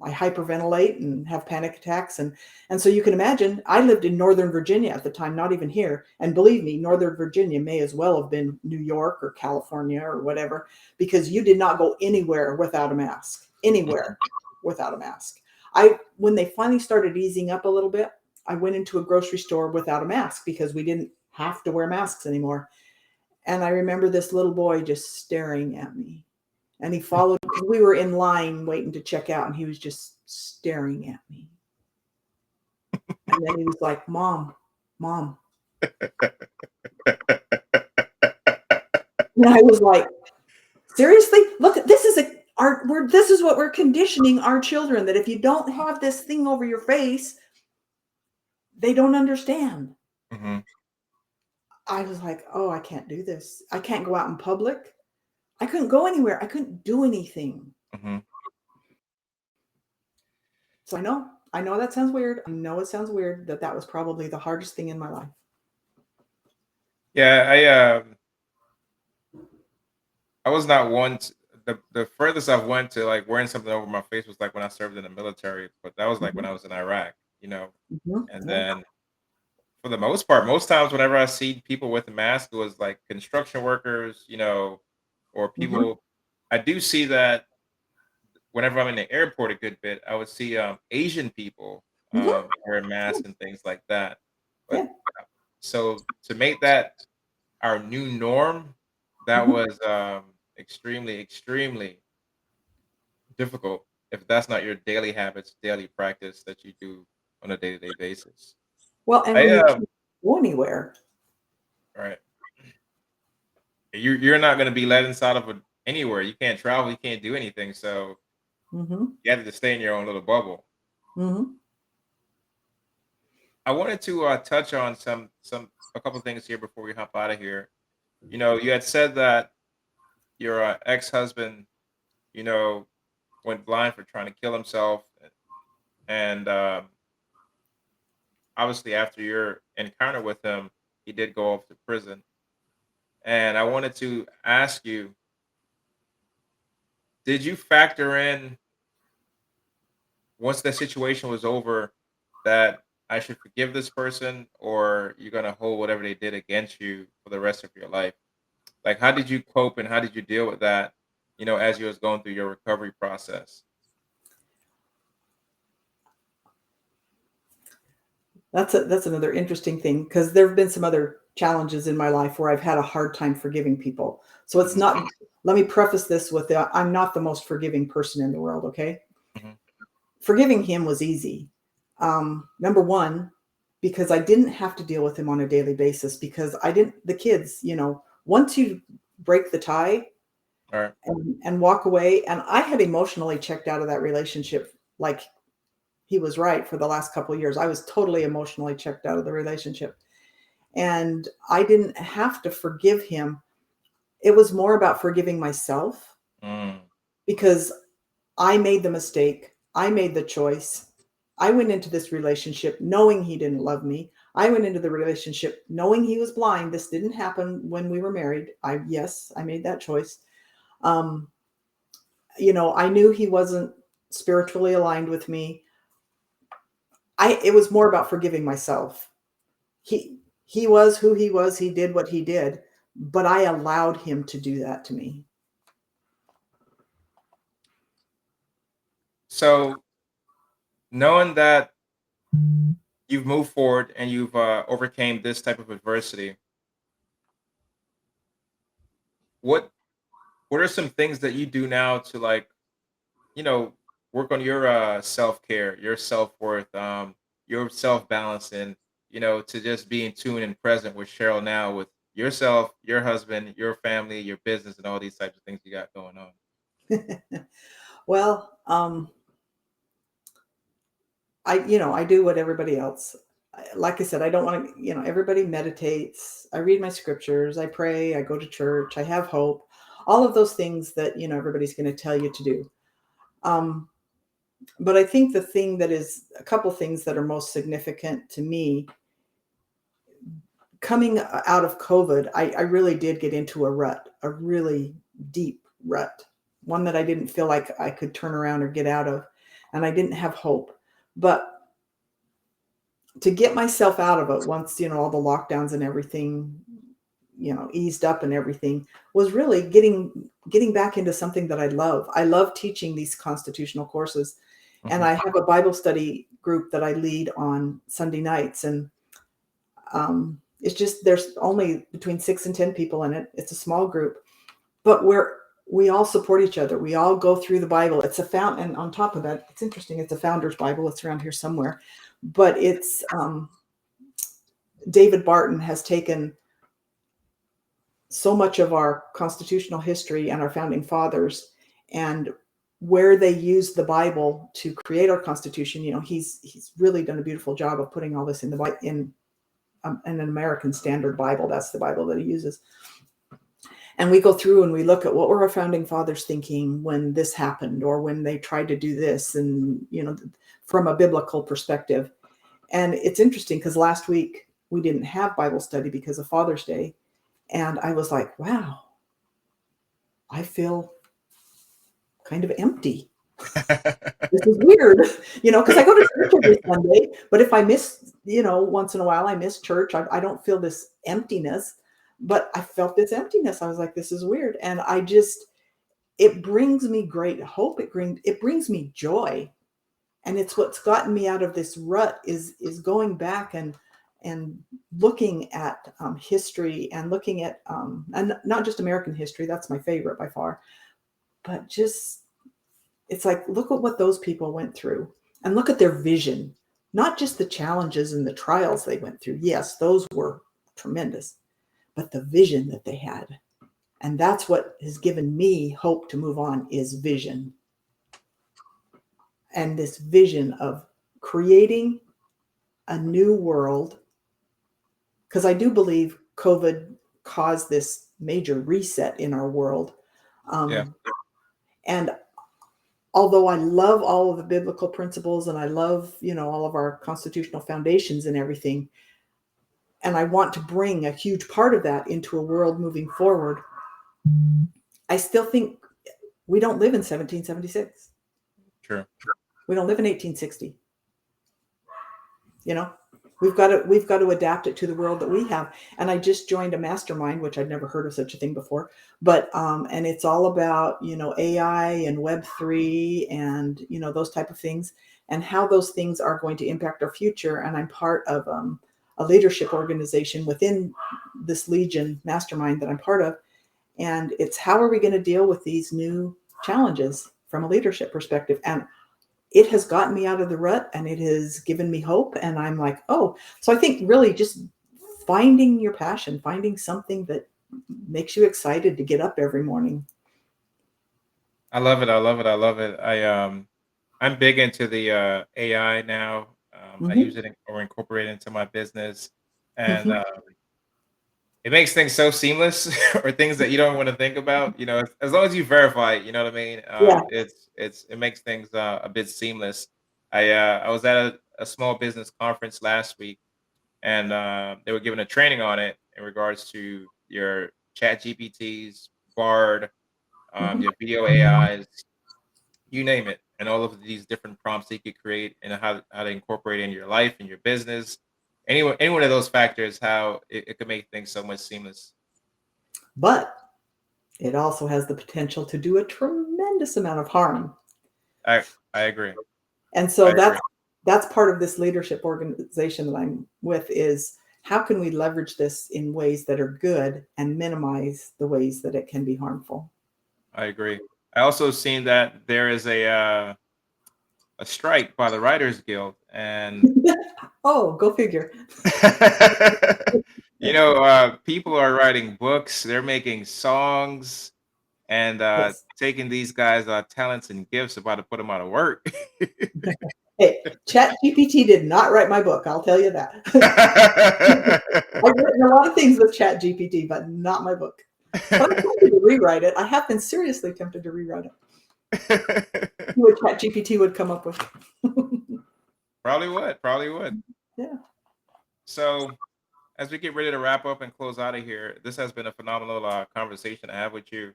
hyperventilate and have panic attacks. And so you can imagine, I lived in Northern Virginia at the time, not even here. And believe me, Northern Virginia may as well have been New York or California or whatever, because you did not go anywhere without a mask, anywhere without a mask. When they finally started easing up a little bit, I went into a grocery store without a mask because we didn't have to wear masks anymore. And I remember this little boy just staring at me. And he followed, because we were in line waiting to check out, and he was just staring at me. And then he was like, Mom, Mom. And I was like, seriously? Look, this is what we're conditioning our children, that if you don't have this thing over your face, they don't understand. Mm-hmm. I was like, oh, I can't do this. I can't go out in public. I couldn't go anywhere. I couldn't do anything. Mm-hmm. So I know that sounds weird. I know it sounds weird, that was probably the hardest thing in my life. Yeah, I was not one the furthest I've went to like wearing something over my face was like when I served in the military, but that was like when Mhm, I was in Iraq, you know. mhm, And yeah, then for the most part, most times whenever I see people with a mask, it was like construction workers, you know, or mhm, people. I do see that whenever I'm in the airport a good bit, I would see Asian people mhm, wearing masks and things like that. But yeah, so to make that our new norm, that mhm. was extremely, extremely difficult if that's not your daily habits, daily practice that you do on a day-to-day basis. Well, and I when you can't go anywhere, right. You're not going to be let inside of anywhere. You can't travel. You can't do anything. So mhm, you have to stay in your own little bubble. mhm, I wanted to touch on a couple things here before we hop out of here. You know, you had said that your ex-husband, you know, went blind for trying to kill himself, and obviously after your encounter with him, he did go off to prison. And I wanted to ask you, did you factor in once the situation was over that I should forgive this person, or you're gonna hold whatever they did against you for the rest of your life? Like, how did you cope and how did you deal with that? You know, as you was going through your recovery process. that's another interesting thing, because there have been some other challenges in my life where I've had a hard time forgiving people. So it's Hmm. not. Let me preface this with I'm not the most forgiving person in the world. Okay, Hmm. forgiving him was easy. Number one, because I didn't have to deal with him on a daily basis, because I didn't. The kids, once you break the tie All right. and walk away, and I had emotionally checked out of that relationship. Like, he was right, for the last couple of years I was totally emotionally checked out of the relationship, and I didn't have to forgive him. It was more about forgiving myself, Mm. because I made the mistake. I made the choice. I went into this relationship knowing he didn't love me. I went into the relationship knowing he was blind. This didn't happen when we were married. Yes, I made that choice. Um, I knew he wasn't spiritually aligned with me. It was more about forgiving myself. He was who he was. He did what he did, but I allowed him to do that to me. So knowing that you've moved forward and you've overcame this type of adversity, what what are some things that you do now to like, you know, work on your self-care, your self-worth, your self-balance, and you know, to just be in tune and present with Cheryl now, with yourself, your husband, your family, your business, and all these types of things you got going on. Well, I do what everybody else. Like I said, I don't want to, everybody meditates. I read my scriptures. I pray. I go to church. I have hope. All of those things that, everybody's going to tell you to do. Um, but I think the thing that is a couple things that are most significant to me, coming out of COVID, I really did get into a rut, a really deep rut, one that I didn't feel like I could turn around or get out of, and I didn't have hope. But to get myself out of it, once all the lockdowns and everything eased up and everything, was really getting back into something that I love. I love teaching these constitutional courses, and I have a Bible study group that I lead on Sunday nights, and it's just, there's only between 6 and 10 people in it. It's a small group, but we all support each other. We all go through the Bible. It's and on top of that, it's interesting. It's a founder's Bible. It's around here somewhere, but it's David Barton has taken so much of our constitutional history and our founding fathers, and where they used the Bible to create our Constitution. He's really done a beautiful job of putting all this in an American Standard Bible. That's the Bible that he uses. And we go through and we look at what were our founding fathers thinking when this happened, or when they tried to do this, and from a biblical perspective. And it's interesting because last week we didn't have Bible study because of Father's Day. And I was like, wow, I feel kind of empty. This is weird, because I go to church every Sunday, but if I miss, once in a while I miss church, I don't feel this emptiness, but I felt this emptiness. I was like, this is weird. And it brings me great hope. It brings me joy. And it's what's gotten me out of this rut is going back and looking at history, and looking at and not just American history. That's my favorite by far, but just, it's like, look at what those people went through, and look at their vision, not just the challenges and the trials they went through. Yes, those were tremendous, but the vision that they had. And that's what has given me hope to move on, is vision. And this vision of creating a new world, because I do believe COVID caused this major reset in our world. And although I love all of the biblical principles, and I love, all of our constitutional foundations and everything, and I want to bring a huge part of that into a world moving forward, I still think we don't live in 1776. True. We don't live in 1860. We've got to adapt it to the world that we have. And I just joined a mastermind, which I'd never heard of such a thing before, but and it's all about AI and Web3 and those type of things, and how those things are going to impact our future. And I'm part of a leadership organization within this Legion mastermind that I'm part of, and it's how are we going to deal with these new challenges from a leadership perspective. And it has gotten me out of the rut, and it has given me hope. And I'm like, oh, so I think really just finding your passion, finding something that makes you excited to get up every morning. I love it. I love it. I love it. I'm big into the AI now. I use it or incorporate it into my business, and it makes things so seamless, or things that you don't want to think about. As long as you verify it, you know what I mean. Yeah. It makes things a bit seamless. I was at a small business conference last week, and they were giving a training on it in regards to your Chat GPTs, Bard, your video AIs, you name it, and all of these different prompts that you could create, and how to incorporate it in your life and your business. Any one of those factors, how it could make things so much seamless. But it also has the potential to do a tremendous amount of harm. I agree. And so that's part of this leadership organization that I'm with, is how can we leverage this in ways that are good and minimize the ways that it can be harmful. I agree. I also seen that there is a strike by the Writers Guild, and oh, go figure. People are writing books, they're making songs, and Yes. taking these guys' talents and gifts, about to put them out of work. Hey, Chat GPT did not write my book. I'll tell you that. I've written a lot of things with Chat GPT, but not my book. But I'm tempted to rewrite it. I have been seriously tempted to rewrite it. See what Chat GPT would come up with. Probably would. Yeah. So, as we get ready to wrap up and close out of here, this has been a phenomenal conversation to have with you,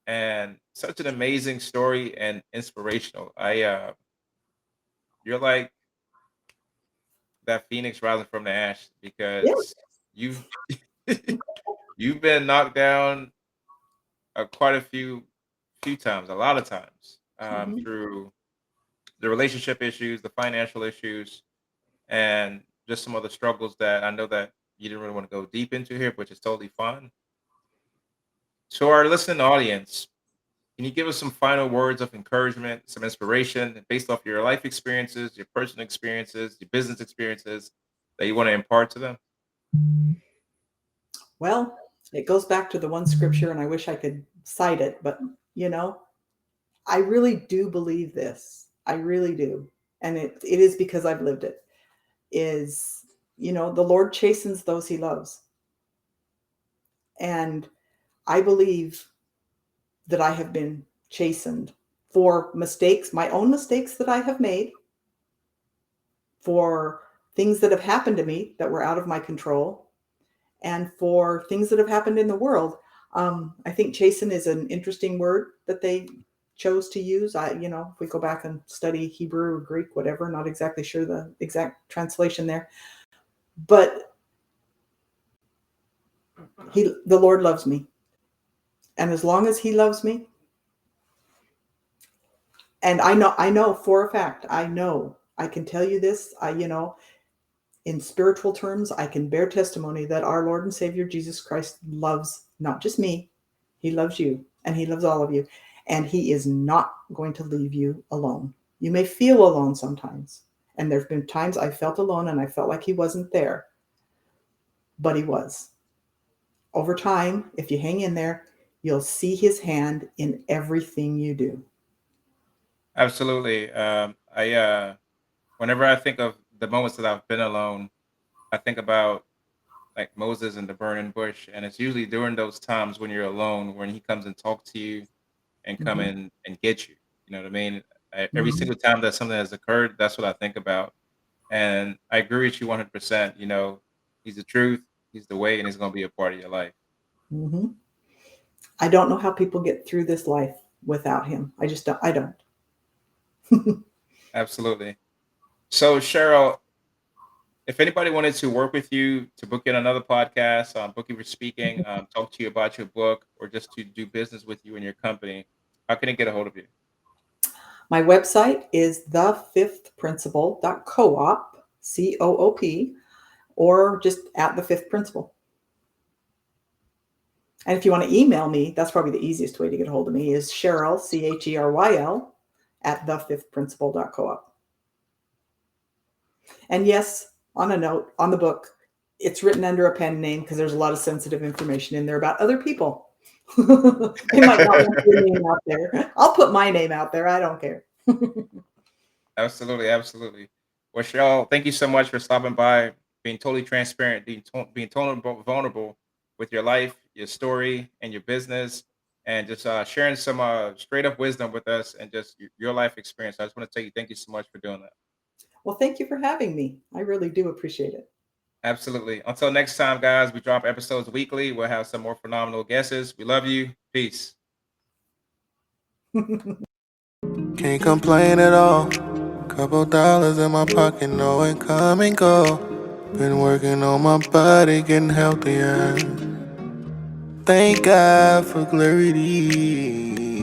and such an amazing story and inspirational. You're like that phoenix rising from the ash Yeah. because you've you've been knocked down quite a few times, a lot of times, Mhm. through the relationship issues, the financial issues, and just some other struggles that I know that you didn't really want to go deep into here, which is totally fine. So, our listening audience, can you give us some final words of encouragement, some inspiration based off your life experiences, your personal experiences, your business experiences that you want to impart to them? Well, it goes back to the one scripture, and I wish I could cite it, but you know, I really do believe this. I really do. And it is because I've lived it. Is, the Lord chastens those he loves. And I believe that I have been chastened for mistakes, my own mistakes that I have made, for things that have happened to me that were out of my control, and for things that have happened in the world. I think chasten is an interesting word that they chose to use. If we go back and study Hebrew or Greek, whatever, not exactly sure the exact translation there, but the Lord loves me, and as long as He loves me, and I know for a fact, I can tell you this, in spiritual terms, I can bear testimony that our Lord and Savior Jesus Christ loves not just me, He loves you, and He loves all of you. And He is not going to leave you alone. You may feel alone sometimes. And there have been times I felt alone and I felt like He wasn't there, but He was. Over time, if you hang in there, you'll see His hand in everything you do. Absolutely. Whenever I think of the moments that I've been alone, I think about like Moses and the burning bush, and it's usually during those times when you're alone when he comes and talk to you and come Mhm. in and get you. You know what I mean? Every Mhm. single time that something has occurred, that's what I think about. And I agree with you 100%. You know, he's the truth, he's the way, and he's going to be a part of your life. Mhm. I don't know how people get through this life without Him. I just don't. I don't. Absolutely. So, Cheryl, if anybody wanted to work with you to book in another podcast, book you for speaking, talk to you about your book, or just to do business with you and your company, how can they get a hold of you? My website is thefifthprinciple.coop, COOP, or just at the fifth principle. And if you want to email me, that's probably the easiest way to get a hold of me is Cheryl, CHERYL, at thefifthprinciple.coop. And yes, on a note, on the book, it's written under a pen name because there's a lot of sensitive information in there about other people. They might not want your name out there. I'll put my name out there. I don't care. Absolutely, absolutely. Well, Cheryl, thank you so much for stopping by, being totally transparent, being totally vulnerable with your life, your story, and your business, and just sharing some straight up wisdom with us and just your life experience. I just want to tell you thank you so much for doing that. Well, thank you for having me. I really do appreciate it. Absolutely. Until next time, guys, we drop episodes weekly. We'll have some more phenomenal guests. We love you. Peace. Can't complain at all. Couple dollars in my pocket, no income and go. Been working on my body, getting healthier. Thank God for clarity.